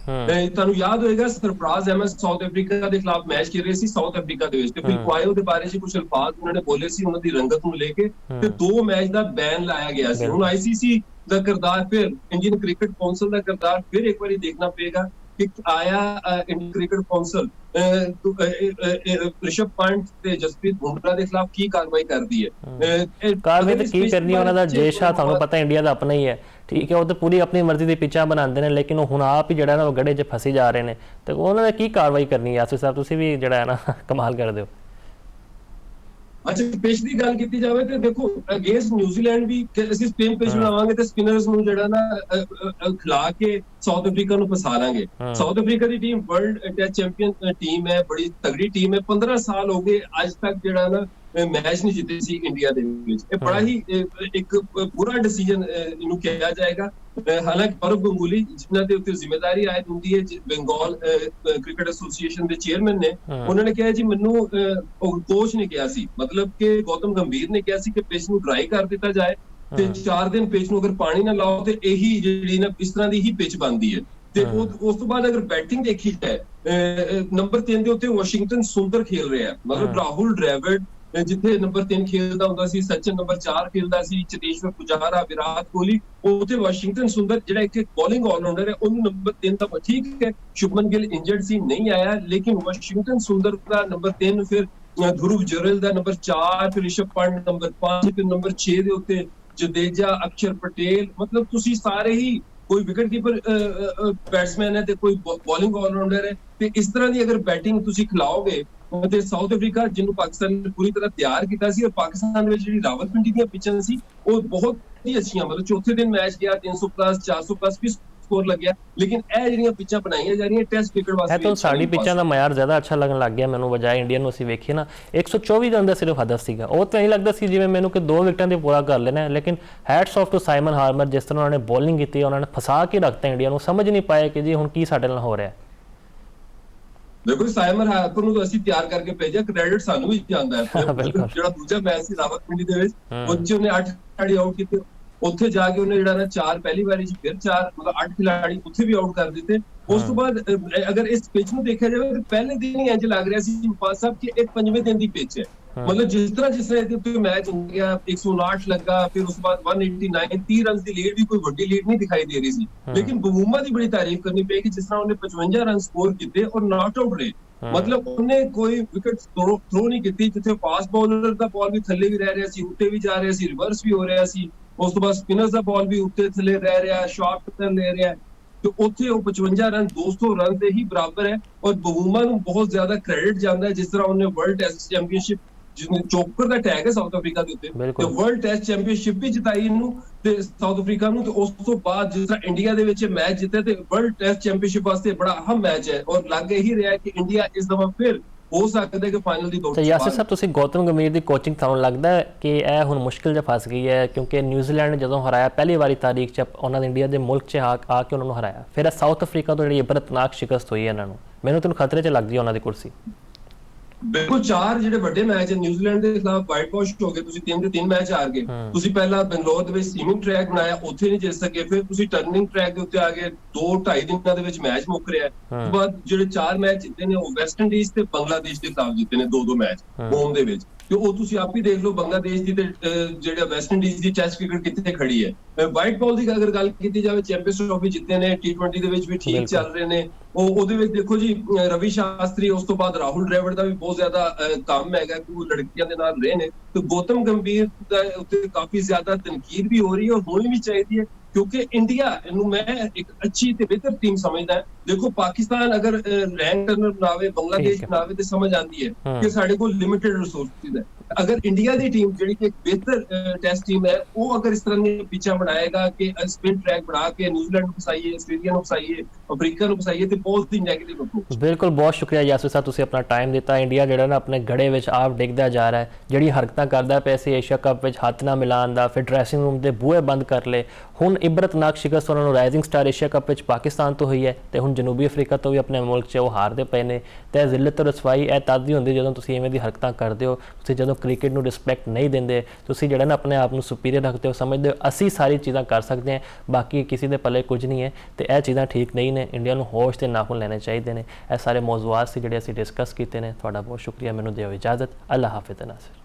ਤੁਹਾਨੂੰ ਯਾਦ ਹੋਏਗਾ ਸਰਫਰਾਜ਼ ਅਹਿਮਦ ਸਾਊਥ ਅਫਰੀਕਾ ਦੇ ਖਿਲਾਫ ਮੈਚ ਖੇਡ ਰਹੇ ਸੀ ਸਾਊਥ ਅਫਰੀਕਾ ਦੇ ਵਿੱਚ, ਤੇ ਫਿਰ ਕੁਆਇਓ ਦੇ ਬਾਰੇ 'ਚ ਕੁਝ ਅਲਫਾਜ਼ ਉਹਨਾਂ ਨੇ ਬੋਲੇ ਸੀ ਉਹਨਾਂ ਦੀ ਰੰਗਤ ਨੂੰ ਲੈ ਕੇ, ਤੇ 2 ਮੈਚ ਦਾ ਬੈਨ ਲਾਇਆ ਗਿਆ ਸੀ। ਹੁਣ ਆਈਸੀਸੀ ਦਾ ਕਿਰਦਾਰ, ਫਿਰ ਇੰਡੀਅਨ ਕ੍ਰਿਕਟ ਕੌਂਸਲ ਦਾ ਕਿਰਦਾਰ ਫਿਰ ਇੱਕ ਵਾਰੀ ਦੇਖਣਾ ਪਏਗਾ ਕਿ ਆਇਆ ਇੰਡੀਅਨ ਕ੍ਰਿਕਟ ਕੌਂਸਲ ਰਿਸ਼ਭ ਪੰਤ ਤੇ ਜਸਪ੍ਰੀਤ ਬੁਮਰਾਹ ਦੇ ਖਿਲਾਫ ਕੀ ਕਾਰਵਾਈ ਕਰਦੀ ਹੈ। ਕਾਰਵਾਈ ਤਾਂ ਕੀ ਕਰਨੀ ਉਹਨਾਂ ਦਾ ਜੇਸ਼ਾ, ਤੁਹਾਨੂੰ ਪਤਾ ਇੰਡੀਆ ਦਾ ਆਪਣਾ ਹੀ ਹੈ, ਠੀਕ ਹੈ। ਉਹ ਤਾਂ ਪੂਰੀ ਆਪਣੀ ਮਰਜ਼ੀ ਦੀ ਪਿੱਚਾਂ ਬਣਾਉਂਦੇ ਨੇ, ਲੇਕਿਨ ਉਹ ਹੁਣ ਆਪ ਹੀ ਜਿਹੜਾ ਨਾ ਉਹ ਗੜੇ 'ਚ ਫਸੀ ਜਾ ਰਹੇ ਨੇ। ਤੇ ਉਹਨਾਂ ਨੇ ਕੀ ਕਾਰਵਾਈ ਕਰਨੀ ਹੈ? ਯਾਸਿਰ ਸਾਹਿਬ ਤੁਸੀਂ ਵੀ ਜਿਹੜਾ ਹੈ ਨਾ ਕਮਾਲ ਕਰਦੇ ਹੋ। ਅੱਛਾ, ਪਿਚ ਦੀ ਗੱਲ ਕੀਤੀ ਜਾਵੇ ਤੇ ਦੇਖੋ ਅਗੇਂਸਟ ਨਿਊਜ਼ੀਲੈਂਡ ਵੀ ਅਸੀਂ ਸਪਿਨ ਪਿਚ ਬਣਾਵਾਂਗੇ ਤੇ ਸਪਿਨਰਸ ਨੂੰ ਜਿਹੜਾ ਨਾ ਖਿਲਾ ਕੇ ਸਾਊਥ ਅਫਰੀਕਾ ਨੂੰ ਫਸਾ ਲਾਂਗੇ। ਸਾਊਥ ਅਫਰੀਕਾ ਦੀ team world test champion team ਹੈ, ਬੜੀ ਤਗੜੀ ਟੀਮ ਹੈ। 15 ਸਾਲ ਹੋ ਗਏ ਅੱਜ ਤੱਕ ਜਿਹੜਾ ਨਾ ਮੈਚ ਨਹੀਂ ਜਿੱਤੇ ਸੀ ਇੰਡੀਆ ਦੇ ਵਿੱਚ। ਇਹ ਬੜਾ ਹੀ ਇੱਕ ਬੁਰਾ ਡਿਸੀਜਨ ਇਹਨੂੰ ਕਿਹਾ ਜਾਏਗਾ। ਹਾਲਾਂਕਿ ਪਰਬ ਗੰਗੂਲੀ ਜਿਨ੍ਹਾਂ ਦੇ ਉੱਤੇ ਜ਼ਿੰਮੇਵਾਰੀ ਆਇਦ ਹੁੰਦੀ ਹੈ, ਬੰਗਾਲ ਕ੍ਰਿਕਟ ਐਸੋਸੀਏਸ਼ਨ ਦੇ ਚੇਅਰਮੈਨ ਨੇ, ਉਹਨਾਂ ਨੇ ਕਿਹਾ ਜੀ ਮੈਨੂੰ ਕੋਚ ਨੇ ਕਿਹਾ ਸੀ, ਮਤਲਬ ਕਿ ਗੌਤਮ ਗੰਭੀਰ ਨੇ ਕਿਹਾ ਸੀ ਕਿ ਪਿਚ ਨੂੰ ਡਰਾਈ ਕਰ ਦਿੱਤਾ ਜਾਏ ਤੇ 4 ਦਿਨ ਪਿਚ ਨੂੰ ਅਗਰ ਪਾਣੀ ਨਾ ਲਾਓ ਤੇ ਇਹੀ ਜਿਹੜੀ ਨਾ ਇਸ ਤਰ੍ਹਾਂ ਦੀ ਹੀ ਪਿਚ ਬਣਦੀ ਹੈ। ਤੇ ਉਸ ਤੋਂ ਬਾਅਦ ਅਗਰ ਬੈਟਿੰਗ ਦੇਖੀ ਜਾਏ, ਨੰਬਰ 3 ਦੇ ਉੱਤੇ ਵਾਸ਼ਿੰਗਟਨ ਸੁੰਦਰ ਖੇਲ ਰਿਹਾ, ਮਤਲਬ ਰਾਹੁਲ ਡ੍ਰੈਵਿਡ ਜਿੱਥੇ ਨੰਬਰ 3 ਖੇਲਦਾ ਹੁੰਦਾ ਸੀ, ਸਚਿਨ ਨੰਬਰ 4 ਖੇਲਦਾ ਸੀ, ਚੇਤੇਸ਼ਵਰ ਪੁਜਾਰਾ, ਵਿਰਾਟ ਕੋਹਲੀ, ਉੱਥੇ ਵਾਸ਼ਿੰਗਟਨ ਸੁੰਦਰ ਜਿਹੜਾ ਇੱਕ ਬੋਲਿੰਗ ਆਲਰਾਊਂਡਰ ਹੈ ਉਹਨੂੰ ਨੰਬਰ 3 ਦਾ ਠੀਕ ਹੈ। ਸ਼ੁਭਮਨ ਗਿੱਲ ਇੰਜਰਡ ਸੀ, ਨਹੀਂ ਆਇਆ, ਲੇਕਿਨ ਵਾਸ਼ਿੰਗਟਨ ਸੁੰਦਰ ਦਾ ਨੰਬਰ 3, ਫਿਰ ਧਰੁਵ ਜੁਰੇਲ ਦਾ ਨੰਬਰ 4, ਫਿਰ ਰਿਸ਼ਭ ਪੰਤ ਨੰਬਰ 5, ਫਿਰ ਨੰਬਰ 6 ਦੇ ਉੱਤੇ ਜਡੇਜਾ, ਅਕਸ਼ਰ ਪਟੇਲ, ਮਤਲਬ ਤੁਸੀਂ ਸਾਰੇ ਹੀ ਕੋਈ ਵਿਕਟ ਕੀਪਰ ਬੈਟਸਮੈਨ ਹੈ ਤੇ ਕੋਈ ਬੋਲਿੰਗ ਆਲਰਾਊਂਡਰ ਹੈ। ਤੇ ਇਸ ਤਰ੍ਹਾਂ ਦੀ ਅਗਰ ਬੈਟਿੰਗ ਤੁਸੀਂ ਖਿਲਾਓਗੇ ਤੇ ਸਾਊਥ ਅਫਰੀਕਾ ਜਿਹਨੂੰ ਪਾਕਿਸਤਾਨ ਨੇ ਪੂਰੀ ਤਰ੍ਹਾਂ ਤਿਆਰ ਕੀਤਾ ਸੀ, ਔਰ ਪਾਕਿਸਤਾਨ ਦੇ ਵਿੱਚ ਜਿਹੜੀ ਰਾਵਲਪਿੰਡੀ ਦੀਆਂ ਪਿੱਚਾਂ ਸੀ ਉਹ ਬਹੁਤ ਹੀ ਅੱਛੀਆਂ, ਮਤਲਬ ਚੌਥੇ ਦਿਨ ਮੈਚ ਗਿਆ 300+, 400+ ਵੀ ਸਕੋਰ ਲੱਗਿਆ, ਲੇਕਿਨ ਇਹ ਜਿਹੜੀਆਂ ਪਿੱਚਾਂ ਬਣਾਈਆਂ ਜਾ ਰਹੀਆਂ ਟੈਸਟ ਕ੍ਰਿਕਟ ਵਾਸਤੇ, ਤਾਂ ਸਾਡੀ ਪਿੱਚਾਂ ਦਾ ਮਿਆਰ ਜ਼ਿਆਦਾ ਅੱਛਾ ਲੱਗਣ ਲੱਗ ਗਿਆ ਮੈਨੂੰ, ਬਜਾਏ ਇੰਡੀਆ ਨੂੰ ਅਸੀਂ ਵੇਖੀਏ ਨਾ 124 ਰਨ ਦਾ ਸਿਰਫ ਹਦਫ ਸੀਗਾ। ਉਹ ਤਾਂ ਨਹੀਂ ਲੱਗਦਾ ਸੀ ਜਿਵੇਂ ਮੈਨੂੰ ਕਿ 2 ਵਿਕਟਾਂ ਦੇ ਪੂਰਾ ਕਰ ਲੈਣਾ, ਲੇਕਿਨ ਹੈਟਸ ਆਫ ਟੂ ਸਾਈਮਨ ਹਾਰਮਰ, ਜਿਸ ਤਰ੍ਹਾਂ ਉਹਨਾਂ ਨੇ ਬੋਲਿੰਗ ਕੀਤੀ, ਉਹਨਾਂ ਨੇ ਫਸਾ ਕੇ ਰੱਖਤਾ ਇੰਡੀਆ ਨੂੰ, ਸਮਝ ਨਹੀਂ ਪਾਇਆ ਕਿ ਜੀ ਹੁਣ ਕੀ ਸਾਡੇ ਨਾਲ ਹੋ ਰਿਹਾ। ਦੇਖੋ ਸਾਈਮਨ ਹਾਰਪਰ ਨੂੰ ਤਾਂ ਅਸੀਂ ਤਿਆਰ ਕਰਕੇ ਭੇਜਿਆ, ਕ੍ਰੈਡਿਟ ਸਾਨੂੰ ਵੀ ਜਾਂਦਾ ਹੈ। ਜਿਹੜਾ ਦੂਜਾ ਮੈਚ ਸੀ ਰਾਵਲਪਿੰਡੀ ਦੇ ਵਿੱਚ, ਉੱਥੇ ਉਹਨੇ 8 ਖਿਡਾਰੀ ਆਊਟ ਕੀਤੇ, ਉੱਥੇ ਜਾ ਕੇ ਉਹਨੇ ਜਿਹੜਾ ਨਾ 4 ਪਹਿਲੀ ਵਾਰੀ ਚ ਫਿਰ 4 ਮਤਲਬ 8 ਖਿਡਾਰੀ ਉੱਥੇ ਵੀ ਆਊਟ ਕਰ ਦਿੱਤੇ। ਉਸ ਤੋਂ ਬਾਅਦ ਅਗਰ ਇਸ ਪਿਚ ਨੂੰ ਦੇਖਿਆ ਜਾਵੇ ਤਾਂ ਪਹਿਲੇ ਦਿਨ ਹੀ ਇੰਜ ਲੱਗ ਰਿਹਾ ਸੀ ਮੁਫਾਜ਼ ਸਾਹਿਬ ਕਿ ਇਹ 5ਵੇਂ ਦਿਨ ਦੀ ਪਿਚ ਹੈ, ਮਤਲਬ ਜਿਸ ਤਰ੍ਹਾਂ ਇਹਦੇ ਉੱਤੇ ਮੈਚ ਹੋ ਗਿਆ 159 ਲੱਗਾ, ਫਿਰ ਉਸ ਤੋਂ ਬਾਅਦ 189, 30 ਰਨਸ ਦੀ ਲੀਡ ਵੀ ਕੋਈ ਵੱਡੀ ਲੀਡ ਨਹੀਂ ਦਿਖਾਈ ਦੇ ਰਹੀ ਸੀ। ਲੇਕਿਨ ਬਮੂਮਾ ਦੀ ਬੜੀ ਤਾਰੀਫ ਕਰਨੀ ਪਏਗੀ, ਜਿਸ ਤਰ੍ਹਾਂ ਉਹਨੇ 55 ਰਨ ਸਕੋਰ ਕੀਤੇ ਔਰ ਨਾਟ ਆਊਟ ਰਹੇ, ਮਤਲਬ ਉਹਨੇ ਕੋਈ ਵਿਕਟ ਥਰੋ ਨਹੀਂ ਕੀਤੀ, ਜਿੱਥੇ ਫਾਸਟ ਬੌਲਰ ਦਾ ਬਾਲ ਵੀ ਥੱਲੇ ਵੀ ਰਹਿ ਰਿਹਾ ਸੀ, ਉੱਤੇ ਵੀ ਜਾ ਰਿਹਾ ਸੀ, ਰਿਵਰਸ ਵੀ ਹੋ ਰਿਹਾ ਸੀ, ਉਸ ਤੋਂ ਬਾਅਦ ਸਪਿਨਰਸ ਦਾ ਬਾਲ ਵੀ ਉੱਤੇ ਥੱਲੇ ਰਹਿ ਰਿਹਾ, ਸ਼ਾਰਟ ਟਰਨ ਲੈ ਰਿਹਾ, ਤੇ ਉੱਥੇ ਉਹ 55 ਰਨ 200 ਰਨ ਦੇ ਹੀ ਬਰਾਬਰ ਹੈ। ਔਰ ਬਮੂਮਾ ਨੂੰ ਬਹੁਤ ਜ਼ਿਆਦਾ ਕ੍ਰੈਡਿਟ ਜਾਂਦਾ ਹੈ, ਜਿਸ ਤਰ੍ਹਾਂ ਉਹਨੇ ਵਰਲਡ ਟੈਸਟ ਚੈਂਪੀਅਨਸ਼ਿਪ ਜਿਹਨੂੰ ਚੋਕਰ ਦਾ ਟੈਗ ਹੈ ਸਾਊਥ ਅਫਰੀਕਾ ਦੇ ਉੱਤੇ, ਤੇ ਵਰਲਡ ਟੈਸਟ ਚੈਂਪੀਅਨਸ਼ਿਪ ਵੀ ਜਿਤਾਈ ਇਹਨੂੰ ਤੇ ਸਾਊਥ ਅਫਰੀਕਾ ਨੂੰ, ਤੇ ਉਸ ਤੋਂ ਬਾਅਦ ਜਿਸ ਤਰ੍ਹਾਂ ਇੰਡੀਆ ਦੇ ਵਿੱਚ ਮੈਚ ਜਿੱਤੇ ਤੇ ਵਰਲਡ ਟੈਸਟ ਚੈਂਪੀਅਨਸ਼ਿਪ ਵਾਸਤੇ ਬੜਾ ਅਹਿਮ ਮੈਚ ਹੈ, ਔਰ ਲੱਗ ਇਹੀ ਰਿਹਾ ਕਿ ਇੰਡੀਆ ਇਸ ਦਫਾ ਫਿਰ ਹੋ ਸਕਦਾ ਹੈ ਕਿ ਫਾਈਨਲ ਦੀ ਦੌੜ 'ਚ। ਯਾਸਿਰ ਸਾਹਿਬ ਤੁਸੀਂ ਗੌਤਮ ਗੰਭੀਰ ਦੀ ਕੋਚਿੰਗ ਤੁਹਾਨੂੰ ਲੱਗਦਾ ਹੈ ਕਿ ਇਹ ਹੁਣ ਮੁਸ਼ਕਿਲ 'ਚ ਫਸ ਗਈ ਹੈ, ਕਿਉਂਕਿ ਨਿਊਜ਼ੀਲੈਂਡ ਨੇ ਜਦੋਂ ਹਰਾਇਆ ਪਹਿਲੀ ਵਾਰੀ ਤਾਰੀਖ 'ਚ ਉਹਨਾਂ ਨੇ ਇੰਡੀਆ ਦੇ ਮੁਲਕ 'ਚ ਆ ਕੇ ਉਹਨਾਂ ਨੂੰ ਹਰਾਇਆ, ਫਿਰ ਸਾਊਥ ਅਫਰੀਕਾ ਤੋਂ ਜਿਹੜੀ ਇਬਰਤਨਾਕ ਸ਼ਿਕਸਤ ਹੋਈ ਹੈ ਇਹਨਾਂ ਨੂੰ, ਮੈਨੂੰ ਤੈਨੂੰ ਖਤਰੇ 'ਚ ਲੱਗਦੀ ਹੈ ਉਹਨਾਂ ਦੀ ਕੁਰਸੀ। ਬਿਲਕੁਲ 4 ਜਿਹੜੇ ਵੱਡੇ ਮੈਚ ਨਿਊਜ਼ੀਲੈਂਡ ਦੇ ਖਿਲਾਫ ਵਾਈਟ ਵਾਸ਼ ਹੋ ਗਏ, ਤੁਸੀਂ 3 ਦੇ 3 ਮੈਚ ਹਾਰ ਗਏ। ਤੁਸੀਂ ਪਹਿਲਾਂ ਬੰਗਲੌਰ ਦੇ ਵਿੱਚ ਸੀਮਿੰਗ ਟਰੈਕ ਬਣਾਇਆ, ਉੱਥੇ ਨਹੀਂ ਜਿੱਤ ਸਕੇ, ਫਿਰ ਤੁਸੀਂ ਟਰਨਿੰਗ ਟਰੈਕ ਦੇ ਉੱਤੇ ਆ ਗਏ, 2-2.5 ਦਿਨਾਂ ਦੇ ਵਿੱਚ ਮੈਚ ਮੁੱਕ ਰਿਹਾ। ਉਸ ਤੋਂ ਬਾਅਦ ਜਿਹੜੇ 4 ਮੈਚ ਜਿੱਤੇ ਨੇ ਉਹ ਵੈਸਟ ਇੰਡੀਜ਼ ਤੇ ਬੰਗਲਾਦੇਸ਼ ਦੇ ਖਿਲਾਫ ਜਿੱਤੇ ਨੇ 2-2 ਮੈਚ ਹੋਮ ਦੇ ਵਿੱਚ। ਤੇ ਉਹ ਤੁਸੀਂ ਆਪ ਹੀ ਦੇਖ ਲਓ ਬੰਗਲਾਦੇਸ਼ ਦੀ ਤੇ ਜਿਹੜਾ ਵੈਸਟ ਇੰਡੀਜ਼ ਦੀ ਟੈਸਟ ਕ੍ਰਿਕਟ ਕਿੱਥੇ ਖੜੀ ਹੈ। ਵਾਈਟ ਬਾਲ ਦੀ ਅਗਰ ਗੱਲ ਕੀਤੀ ਜਾਵੇ, ਚੈਂਪੀਅਨਸ ਟਰਾਫੀ ਜਿੱਤੇ ਨੇ, T20 ਦੇ ਵਿੱਚ ਵੀ ਠੀਕ ਚੱਲ ਰਹੇ ਨੇ। ਉਹਦੇ ਵਿੱਚ ਦੇਖੋ ਜੀ ਰਵੀ ਸ਼ਾਸਤਰੀ, ਉਸ ਤੋਂ ਬਾਅਦ ਰਾਹੁਲ ਡ੍ਰੈਵਿਡ ਦਾ ਵੀ ਬਹੁਤ ਜ਼ਿਆਦਾ ਕੰਮ ਹੈਗਾ ਕਿ ਉਹ ਲੜਕੀਆਂ ਦੇ ਨਾਲ ਰਹੇ ਨੇ। ਤੇ ਗੌਤਮ ਗੰਭੀਰ ਦਾ ਉੱਤੇ ਕਾਫੀ ਜ਼ਿਆਦਾ ਤਨਕੀਦ ਵੀ ਹੋ ਰਹੀ ਹੈ, ਔਰ ਹੋਣੀ ਵੀ ਚਾਹੀਦੀ ਹੈ, ਕਿਉਂਕਿ ਇੰਡੀਆ ਨੂੰ ਮੈਂ ਇੱਕ ਅੱਛੀ ਤੇ ਬਿਹਤਰ ਟੀਮ ਸਮਝਦਾ। ਦੇਖੋ ਪਾਕਿਸਤਾਨ ਅਗਰ ਰੈਂਕ ਟਰਨਰ ਬਣਾਵੇ, ਬੰਗਲਾਦੇਸ਼ ਬਣਾਵੇ ਤੇ ਸਮਝ ਆਉਂਦੀ ਹੈ ਕਿ ਸਾਡੇ ਕੋਲ ਲਿਮਿਟਡ ਰਿਸੋਰਸਿਸ ਹੈ। ਅਗਰ ਇੰਡੀਆ ਦੀ ਟੀਮ ਜਿਹੜੀ ਕਿ ਇੱਕ ਬਿਹਤਰ ਟੈਸਟ ਟੀਮ ਹੈ, ਉਹ ਅਗਰ ਇਸ ਤਰ੍ਹਾਂ ਦੀ ਪਿੱਚਾਂ ਬਣਾਏਗਾ ਕਿ ਸਪਿਨ ਟਰੈਕ ਬਣਾ ਕੇ ਨਿਊਜ਼ੀਲੈਂਡ ਨੂੰ ਫਸਾਈਏ, ਆਸਟ੍ਰੇਲੀਆ ਨੂੰ ਫਸਾਈਏ, ਅਫਰੀਕਾ ਨੂੰ ਫਸਾਈਏ, ਤੇ ਬਹੁਤ ਹੀ ਨੈਗੇਟਿਵ ਅਪਰੋਚ। ਬਿਲਕੁਲ, ਬਹੁਤ ਸ਼ੁਕਰੀਆ ਯਾਸਿਰ ਸਾਹਿਬ, ਤੁਸੀਂ ਆਪਣਾ ਟਾਈਮ ਦਿੱਤਾ। ਇੰਡੀਆ ਜਿਹੜਾ ਨਾ ਆਪਣੇ ਗੜੇ ਵਿੱਚ ਆਪ ਡਿੱਗਦਾ ਜਾ ਰਿਹਾ ਹੈ, ਜਿਹੜੀ ਹਰਕਤਾਂ ਕਰਦਾ ਪਿਆ ਸੀ ਏਸ਼ੀਆ ਕੱਪ ਵਿੱਚ ਹੱਥ ਨਾ ਮਿਲਾਉਣ ਦਾ, ਫਿਰ ਡਰੈਸਿੰਗ ਰੂਮ ਦੇ ਬੂਹੇ ਬੰਦ ਕਰ ਲਏ। ਹੁਣ ਇਬਰਤਨਾਕ ਸ਼ਿਕਸਤ ਉਹਨਾਂ ਨੂੰ ਰਾਈਜ਼ਿੰਗ ਸਟਾਰ ਏਸ਼ੀਆ ਕੱਪ ਵਿੱਚ ਪਾਕਿਸਤਾਨ ਤੋਂ ਹੋਈ ਹੈ, ਤੇ ਹੁਣ ਜਨੂਬੀ ਅਫਰੀਕਾ ਤੋਂ ਵੀ ਆਪਣੇ ਮੁਲਕ 'ਚ ਉਹ ਹਾਰਦੇ ਪਏ ਨੇ। ਤੇ ਜ਼ਿਲਤ ਤੇ ਰਸਵਾਈ ਇਹ ਤਦ ਹੀ ਹੁੰਦੀ ਜਦੋਂ ਤੁਸੀਂ ਇਵੇਂ ਦੀ ਹਰਕਤਾਂ ਕਰਦੇ ਹੋ। ਤੁਸੀਂ ਜਦੋਂ ਕ੍ਰਿਕਟ ਨੂੰ ਰਿਸਪੈਕਟ ਨਹੀਂ ਦਿੰਦੇ, ਤੁਸੀਂ ਜਿਹੜਾ ਨਾ ਆਪਣੇ ਆਪ ਨੂੰ ਸੁਪੀਰੀਅਰ ਰੱਖਦੇ ਹੋ, ਸਮਝਦੇ ਹੋ ਅਸੀਂ ਸਾਰੀ ਚੀਜ਼ਾਂ ਕਰ ਸਕਦੇ ਹਾਂ, ਬਾਕੀ ਕਿਸੇ ਦੇ ਪੱਲੇ ਕੁਝ ਨਹੀਂ ਹੈ। ਤੇ ਇਹ ਚੀਜ਼ਾਂ ਠੀਕ ਨਹੀਂ ਨੇ। ਇੰਡੀਆ ਨੂੰ ਹੋਸ਼ ਤੇ ਨਾਖੂਨ ਲੈਣੇ ਚਾਹੀਦੇ ਨੇ। ਇਹ ਸਾਰੇ ਮੌਜ਼ੂਆਤ ਸੀ ਜਿਹੜੇ ਅਸੀਂ ਡਿਸਕਸ ਕੀਤੇ ਨੇ। ਤੁਹਾਡਾ ਬਹੁਤ ਸ਼ੁਕਰੀਆ। ਮੈਨੂੰ ਦਿਓ ਇਜਾਜ਼ਤ। ਅੱਲਾ ਹਾਫਿਜ਼ ਨਾਸਿਰ।